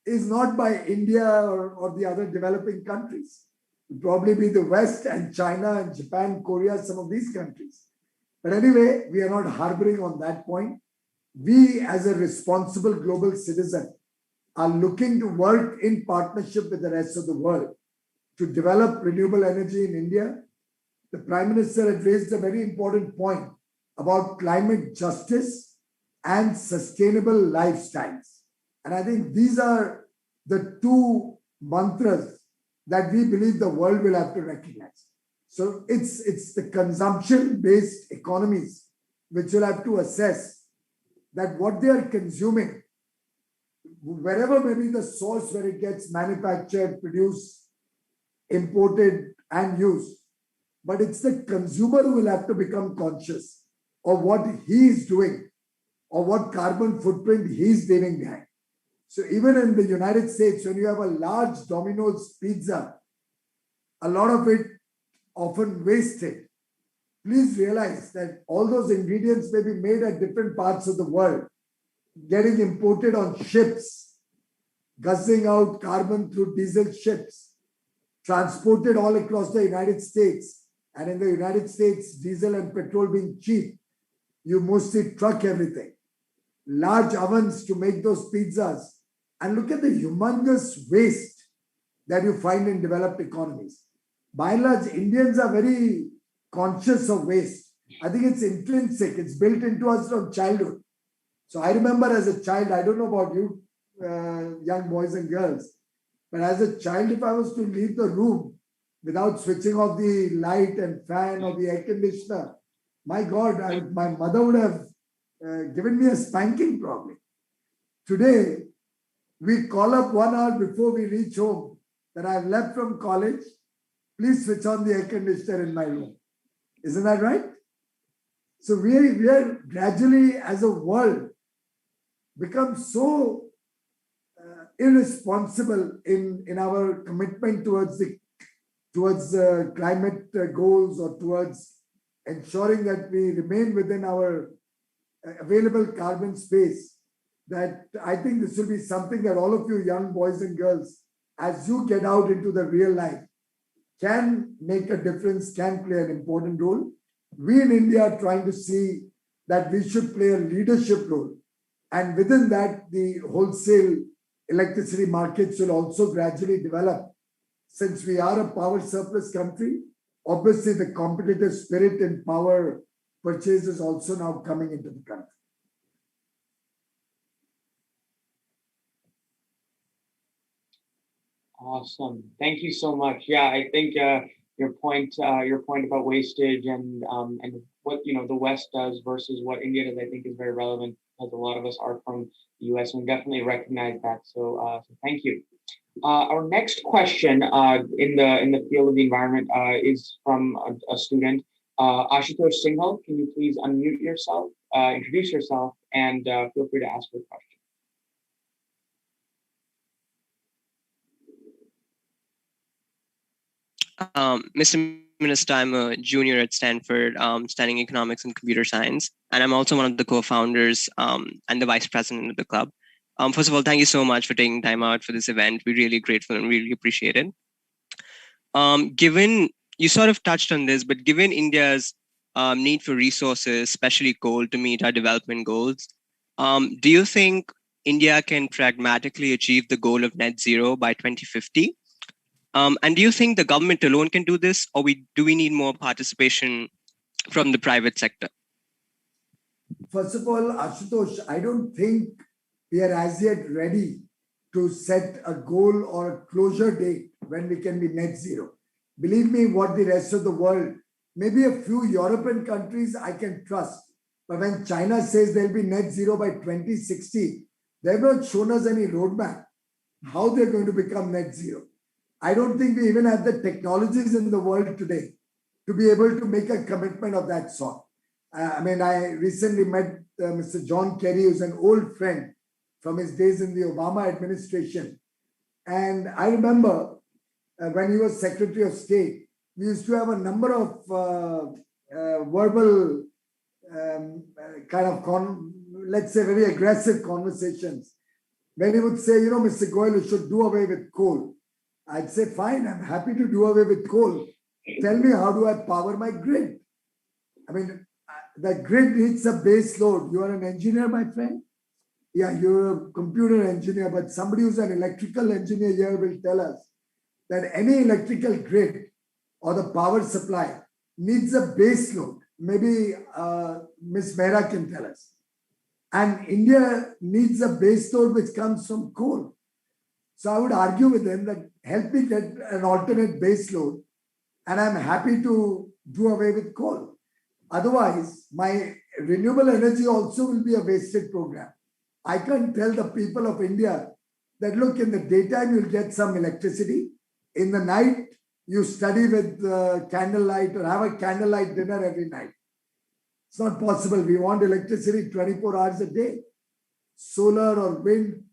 is not by India or the other developing countries. It will probably be the West and China and Japan, Korea, some of these countries. But anyway, we are not harboring on that point. We, as a responsible global citizen, are looking to work in partnership with the rest of the world to develop renewable energy in India. The Prime Minister had raised a very important point about climate justice and sustainable lifestyles. And I think these are the 2 mantras that we believe the world will have to recognize. So it's the consumption-based economies which will have to assess that what they are consuming, wherever may be the source where it gets manufactured, produced, imported and used, but it's the consumer who will have to become conscious of what he is doing or what carbon footprint he's leaving behind. So even in the United States, when you have a large Domino's pizza, a lot of it often wasted. Please realize that all those ingredients may be made at different parts of the world, getting imported on ships, guzzling out carbon through diesel ships, transported all across the United States. And in the United States, diesel and petrol being cheap, you mostly truck everything. Large ovens to make those pizzas. And look at the humongous waste that you find in developed economies. By and large, Indians are very conscious of waste. I think it's intrinsic. It's built into us from childhood. So I remember as a child, I don't know about you, young boys and girls, but as a child, if I was to leave the room without switching off the light and fan or the air conditioner, my God, my mother would have given me a spanking probably. Today, we call up 1 hour before we reach home that I've left from college. Please switch on the air conditioner in my room. Isn't that right? So we are gradually, as a world, become so irresponsible in our commitment towards the climate goals or towards ensuring that we remain within our available carbon space, that I think this will be something that all of you young boys and girls, as you get out into the real life, can make a difference, can play an important role. We in India are trying to see that we should play a leadership role. And within that, the wholesale electricity markets will also gradually develop. Since we are a power surplus country, obviously the competitive spirit in power purchase is also now coming into the country.
Awesome. Thank you so much. Yeah, I think your point about wastage and what the West does versus what India does, I think is very relevant, because a lot of us are from the US and definitely recognize that. So thank you. Our next question in the field of the environment is from a student. Ashutosh Singhal, can you please unmute yourself, introduce yourself, and feel free to ask your question.
Mr. Minister, I'm a junior at Stanford, studying economics and computer science, and I'm also one of the co-founders and the vice president of the club. First of all, thank you so much for taking time out for this event. We're really grateful and really appreciate it. Given, you sort of touched on this, but given India's need for resources, especially coal, to meet our development goals, do you think India can pragmatically achieve the goal of net zero by 2050? And do you think the government alone can do this, or do we need more participation from the private sector?
First of all, Ashutosh, I don't think we are as yet ready to set a goal or a closure date when we can be net zero. Believe me, what the rest of the world, maybe a few European countries I can trust. But when China says they'll be net zero by 2060, they've not shown us any roadmap how they're going to become net zero. I don't think we even have the technologies in the world today to be able to make a commitment of that sort. I recently met Mr. John Kerry, who's an old friend from his days in the Obama administration. And I remember when he was Secretary of State, we used to have a number of verbal let's say very aggressive conversations. When he would say, Mr. Goyal, you should do away with coal. I'd say, fine, I'm happy to do away with coal. Tell me, how do I power my grid? The grid needs a base load. You are an engineer, my friend? Yeah, you're a computer engineer, but somebody who's an electrical engineer here will tell us that any electrical grid or the power supply needs a base load. Maybe Ms. Mehra can tell us. And India needs a base load which comes from coal. So I would argue with them that help me get an alternate base load, and I'm happy to do away with coal. Otherwise, my renewable energy also will be a wasted program. I can't tell the people of India that, look, in the daytime, you'll get some electricity. In the night, you study with candlelight or have a candlelight dinner every night. It's not possible. We want electricity 24 hours a day. Solar or wind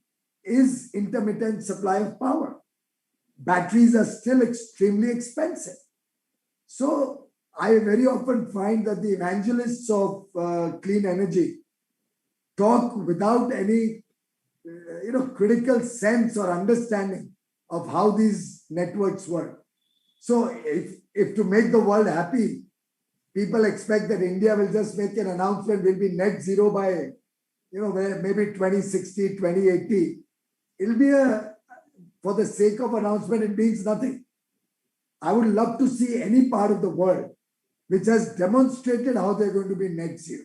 is intermittent supply of power. Batteries are still extremely expensive. So I very often find that the evangelists of clean energy talk without any critical sense or understanding of how these networks work. So if to make the world happy, people expect that India will just make an announcement, will be net zero by maybe 2060, 2080. It'll be for the sake of announcement, it means nothing. I would love to see any part of the world which has demonstrated how they're going to be net zero.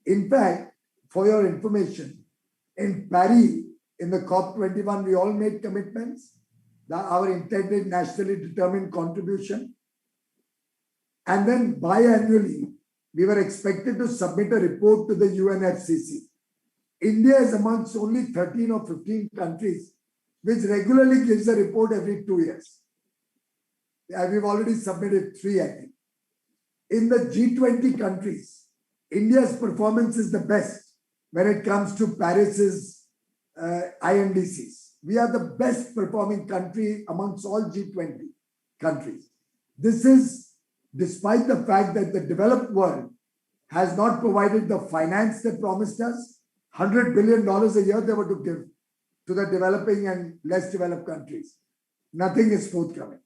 In fact, for your information, in Paris, in the COP21, we all made commitments, our intended nationally determined contribution. And then biannually, we were expected to submit a report to the UNFCCC. India is amongst only 13 or 15 countries which regularly gives a report every 2 years. We've already submitted 3, I think. In the G20 countries, India's performance is the best when it comes to Paris's INDCs. We are the best performing country amongst all G20 countries. This is despite the fact that the developed world has not provided the finance they promised us. $100 billion a year they were to give to the developing and less developed countries. Nothing is forthcoming.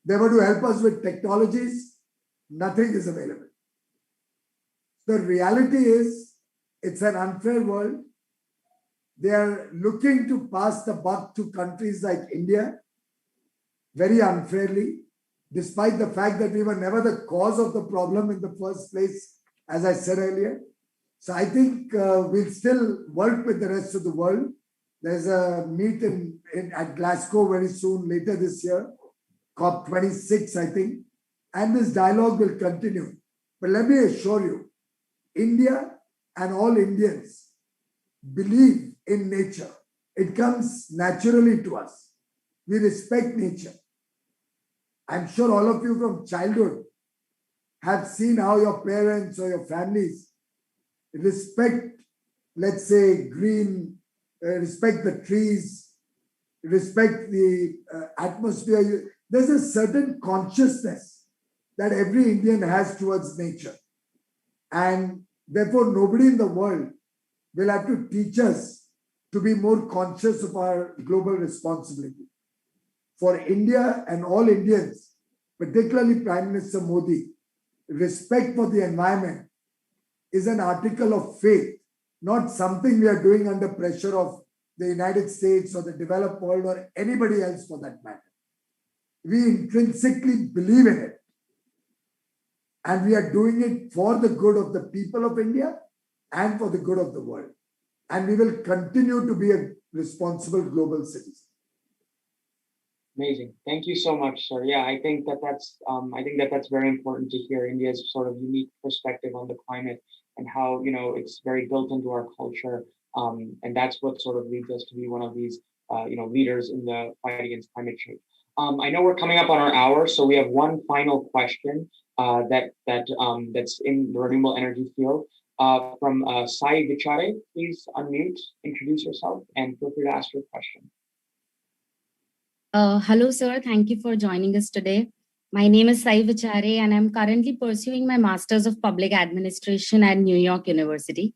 They were to help us with technologies. Nothing is available. The reality is, it's an unfair world. They are looking to pass the buck to countries like India very unfairly, despite the fact that we were never the cause of the problem in the first place, as I said earlier. So I think we'll still work with the rest of the world. There's a meet at Glasgow very soon, later this year, COP26, I think. And this dialogue will continue. But let me assure you, India and all Indians believe in nature. It comes naturally to us. We respect nature. I'm sure all of you from childhood have seen how your parents or your families respect, let's say, green, respect the trees, respect the atmosphere. There's a certain consciousness that every Indian has towards nature. And therefore, nobody in the world will have to teach us to be more conscious of our global responsibility. For India and all Indians, particularly Prime Minister Modi, respect for the environment is an article of faith, not something we are doing under pressure of the United States or the developed world or anybody else for that matter. We intrinsically believe in it. And we are doing it for the good of the people of India and for the good of the world. And we will continue to be a responsible global citizen.
Amazing. Thank you so much, sir. Yeah, I think that's very important to hear India's sort of unique perspective on the climate and how, it's very built into our culture. And that's what sort of leads us to be one of these, leaders in the fight against climate change. I know we're coming up on our hour, so we have one final question that's in the renewable energy field. From Sai Vichare, please unmute, introduce yourself, and feel free to ask your question.
Hello, sir. Thank you for joining us today. My name is Sai Vichare, and I'm currently pursuing my Master's of Public Administration at New York University.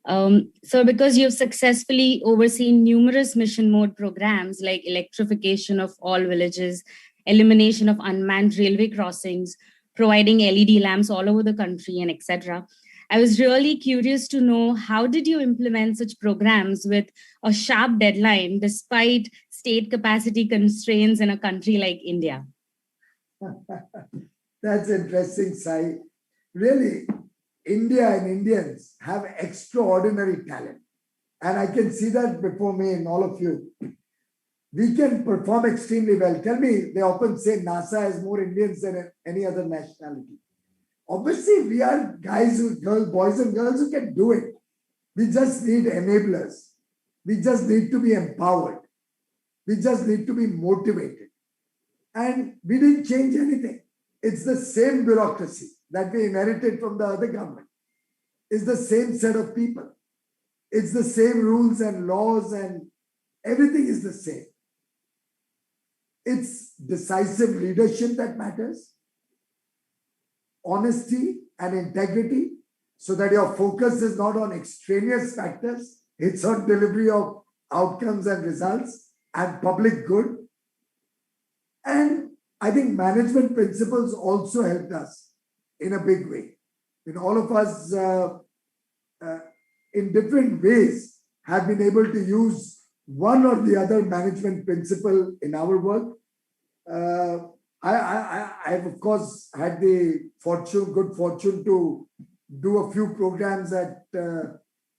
So because you've successfully overseen numerous mission mode programs like electrification of all villages, elimination of unmanned railway crossings, providing LED lamps all over the country, and etc., I was really curious to know, how did you implement such programs with a sharp deadline despite state capacity constraints in a country like India?
That's interesting, Sai. Really, India and Indians have extraordinary talent. And I can see that before me in all of you. We can perform extremely well. Tell me, they often say NASA has more Indians than any other nationality. Obviously, we are boys and girls who can do it. We just need enablers. We just need to be empowered. We just need to be motivated. And we didn't change anything. It's the same bureaucracy that we inherited from the other government. It's the same set of people. It's the same rules and laws, and everything is the same. It's decisive leadership that matters, honesty and integrity, so that your focus is not on extraneous factors, it's on delivery of outcomes and results and public good. And I think management principles also helped us in a big way. All of us in different ways have been able to use one or the other management principle in our work. I've of course had the good fortune to do a few programs at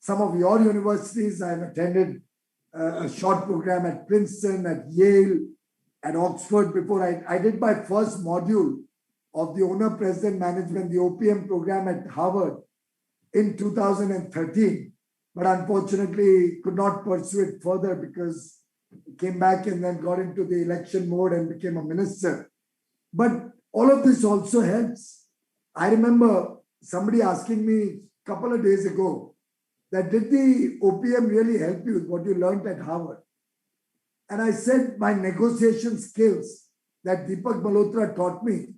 some of your universities. I've attended a short program at Princeton, at Yale, at Oxford before. I did my first module of the Owner President Management, the OPM program at Harvard in 2013, but unfortunately could not pursue it further because I came back and then got into the election mode and became a minister. But all of this also helps. I remember somebody asking me a couple of days ago that did the OPM really help you with what you learned at Harvard? And I said my negotiation skills that Deepak Malhotra taught me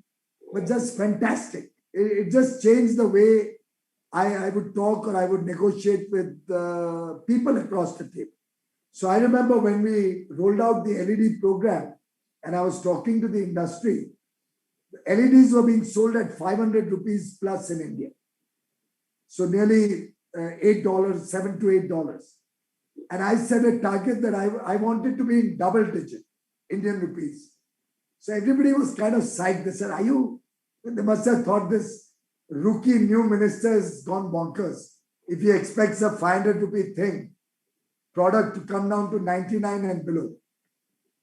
were just fantastic. It just changed the way I would talk or I would negotiate with people across the table. So I remember when we rolled out the LED program and I was talking to the industry, LEDs were being sold at 500 rupees plus in India. So nearly $8, $7 to $8. And I set a target that I wanted to be in double digit Indian rupees. So everybody was kind of psyched. They said, they must have thought this rookie new minister has gone bonkers if he expects a 500 rupee product to come down to 99 and below.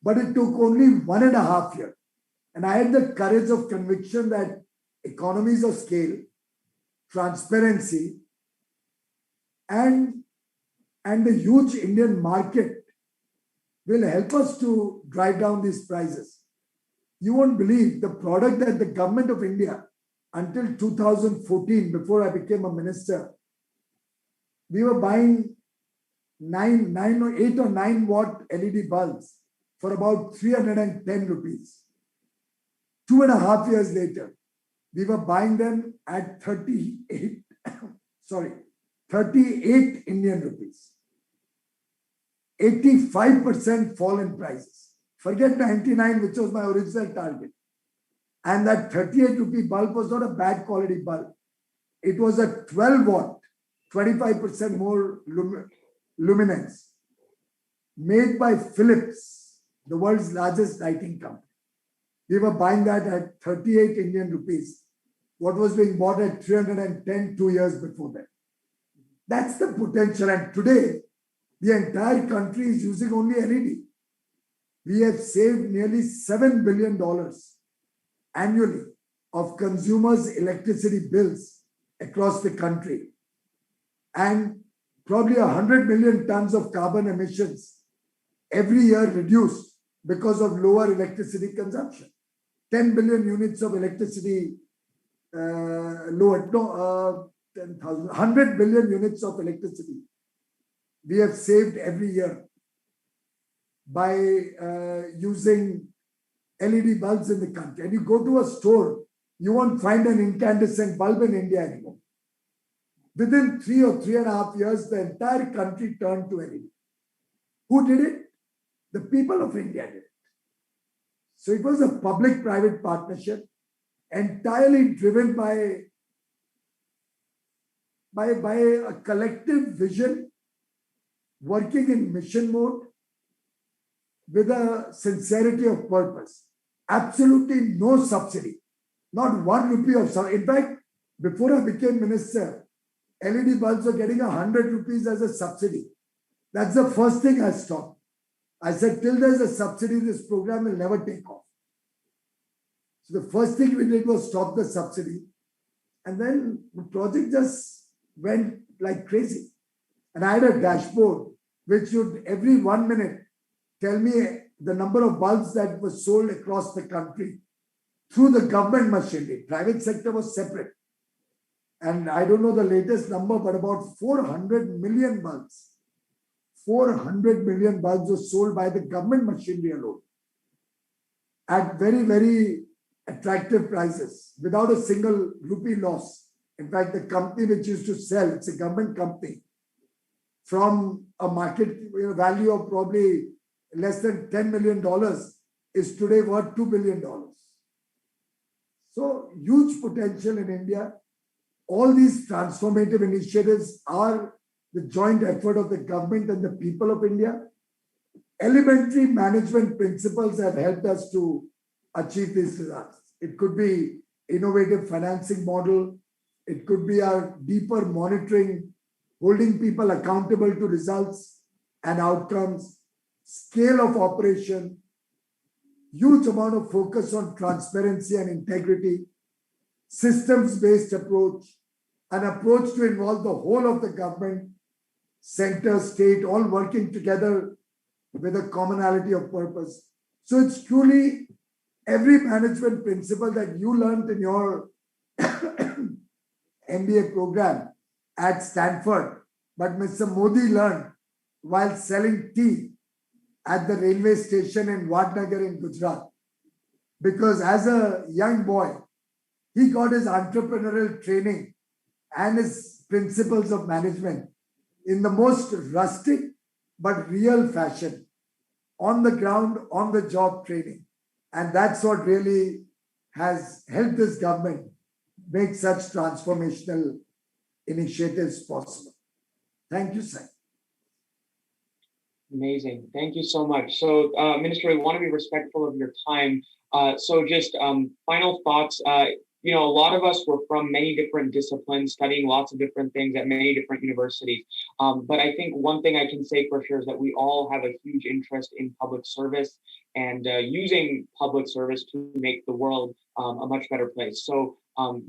But it took only 1.5 years. And I had the courage of conviction that economies of scale, transparency, and the huge Indian market will help us to drive down these prices. You won't believe the product that the government of India until 2014, before I became a minister, we were buying 8 or 9 watt LED bulbs for about 310 rupees. 2.5 years later, we were buying them at 38 Indian rupees. 85% fall in prices. Forget 99, which was my original target. And that 38 rupee bulb was not a bad quality bulb. It was a 12 watt, 25% more luminance, made by Philips, the world's largest lighting company. We were buying that at 38 Indian rupees, what was being bought at 310 2 years before that. That's the potential. And today, the entire country is using only LED. We have saved nearly $7 billion annually of consumers' electricity bills across the country, and probably 100 million tons of carbon emissions every year reduced because of lower electricity consumption. 10 billion units of electricity lowered, 100 billion units of electricity we have saved every year by using LED bulbs in the country. And you go to a store, you won't find an incandescent bulb in India anymore. Within 3 or 3.5 years, the entire country turned to LED. Who did it? The people of India did it. So it was a public-private partnership entirely driven by a collective vision, working in mission mode with a sincerity of purpose. Absolutely no subsidy, not 1 rupee of subsidy. In fact, before I became minister, LED bulbs were getting 100 rupees as a subsidy. That's the first thing I stopped. I said, till there's a subsidy, this program will never take off. So the first thing we did was stop the subsidy. And then the project just went like crazy. And I had a dashboard which would every 1 minute tell me the number of bulbs that were sold across the country through the government machinery. Private sector was separate. And I don't know the latest number, but about 400 million bulbs. 400 million bulbs were sold by the government machinery alone at very, very attractive prices without a single rupee loss. In fact, the company which used to sell, it's a government company, from a market value of probably less than $10 million is today worth $2 billion. So huge potential in India. All these transformative initiatives are the joint effort of the government and the people of India. Elementary management principles have helped us to achieve these results. It could be innovative financing model. It could be our deeper monitoring, holding people accountable to results and outcomes, scale of operation, huge amount of focus on transparency and integrity, systems-based approach, an approach to involve the whole of the government, center, state, all working together with a commonality of purpose. So it's truly every management principle that you learned in your MBA program at Stanford, but Mr. Modi learned while selling tea at the railway station in Vadnagar in Gujarat. Because as a young boy, he got his entrepreneurial training and his principles of management in the most rustic but real fashion, on the ground, on the job training. And that's what really has helped this government make such transformational initiatives possible. Thank you, sir.
Amazing. Thank you so much. So, Minister, we want to be respectful of your time. So just final thoughts. A lot of us were from many different disciplines, studying lots of different things at many different universities. But I think one thing I can say for sure is that we all have a huge interest in public service and using public service to make the world a much better place. So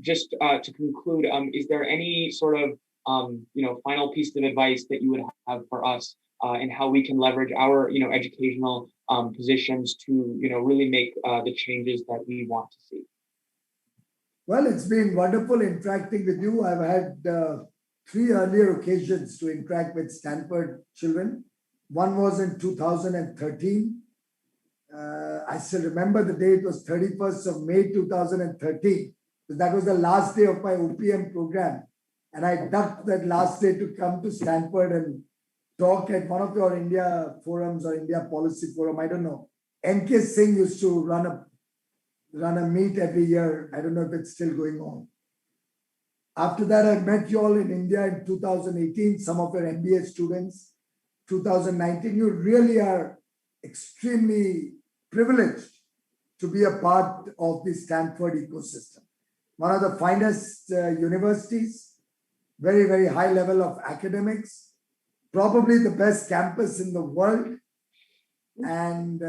just to conclude, is there any sort of final piece of advice that you would have for us and how we can leverage our educational positions to really make the changes that we want to see?
Well, it's been wonderful interacting with you. I've had 3 earlier occasions to interact with Stanford children. One was in 2013. I still remember the date was 31st of May 2013. That was the last day of my OPM program. And I ducked that last day to come to Stanford and talk at one of your India forums or India Policy Forum. I don't know. N.K. Singh used to run a meet every year. I don't know if it's still going on. After that, I met you all in India in 2018, some of your MBA students. 2019, you really are extremely privileged to be a part of the Stanford ecosystem. One of the finest universities, very, very high level of academics, probably the best campus in the world. And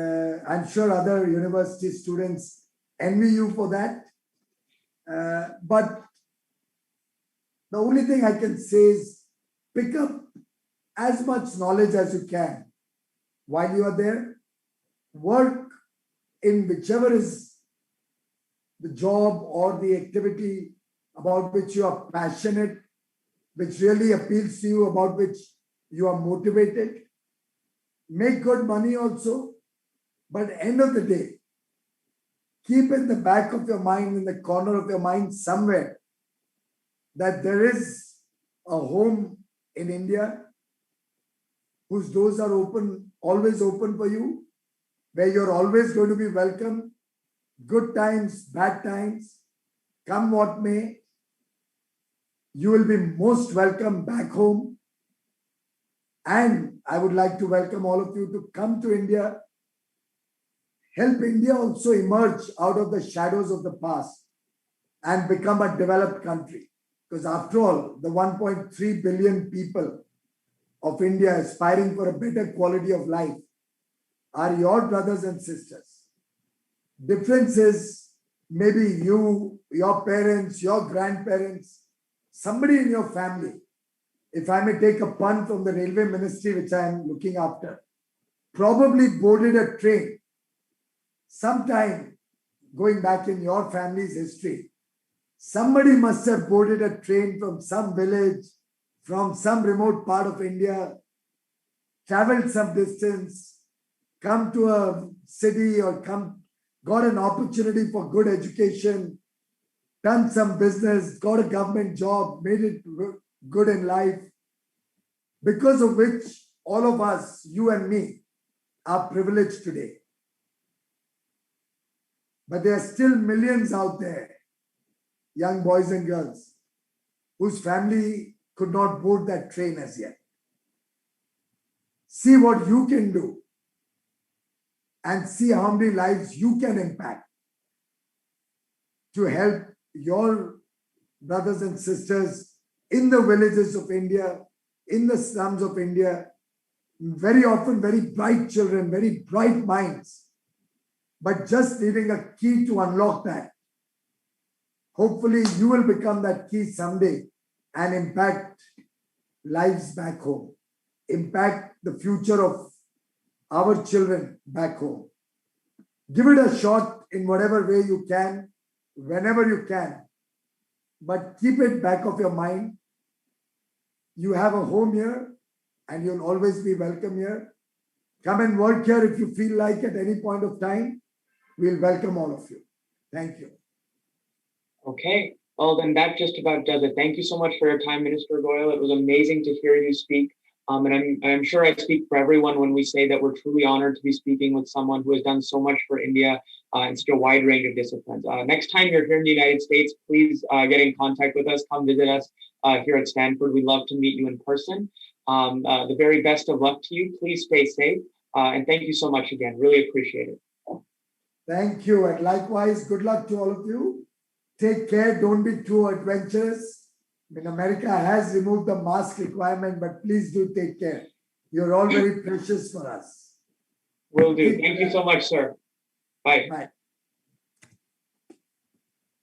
I'm sure other university students envy you for that. But the only thing I can say is pick up as much knowledge as you can while you are there. Work in whichever is the job or the activity about which you are passionate, which really appeals to you, about which you are motivated. Make good money also, but end of the day, keep in the back of your mind, in the corner of your mind somewhere, that there is a home in India whose doors are open, always open for you, where you're always going to be welcome, good times, bad times, come what may, you will be most welcome back home. And I would like to welcome all of you to come to India, help India also emerge out of the shadows of the past and become a developed country. Because after all, the 1.3 billion people of India aspiring for a better quality of life are your brothers and sisters. Difference is maybe you, your parents, your grandparents, somebody in your family. If I may take a pun from the railway ministry, which I am looking after, probably boarded a train sometime going back in your family's history. Somebody must have boarded a train from some village, from some remote part of India, traveled some distance, come to a city or got an opportunity for good education, done some business, got a government job, made it good in life, because of which all of us, you and me, are privileged today. But there are still millions out there, young boys and girls, whose family could not board that train as yet. See what you can do and see how many lives you can impact to help your brothers and sisters in the villages of India, in the slums of India, very often very bright children, very bright minds, but just needing a key to unlock that. Hopefully you will become that key someday and impact lives back home, impact the future of our children back home. Give it a shot in whatever way you can, whenever you can, but keep it back of your mind. You have a home here and you'll always be welcome here. Come and work here if you feel like at any point of time. We'll welcome all of you. Thank you.
Okay, well then that just about does it. Thank you so much for your time, Minister Goyal. It was amazing to hear you speak. And I'm sure I speak for everyone when we say that we're truly honored to be speaking with someone who has done so much for India in such a wide range of disciplines. Next time you're here in the United States, please get in contact with us. Come visit us here at Stanford. We'd love to meet you in person. The very best of luck to you. Please stay safe. And thank you so much again. Really appreciate it.
Thank you. And likewise, good luck to all of you. Take care. Don't be too adventurous. I mean, America has removed the mask requirement, but please do take care. You're all very precious for us.
Will do. Thank you so much, sir. Bye.
Bye.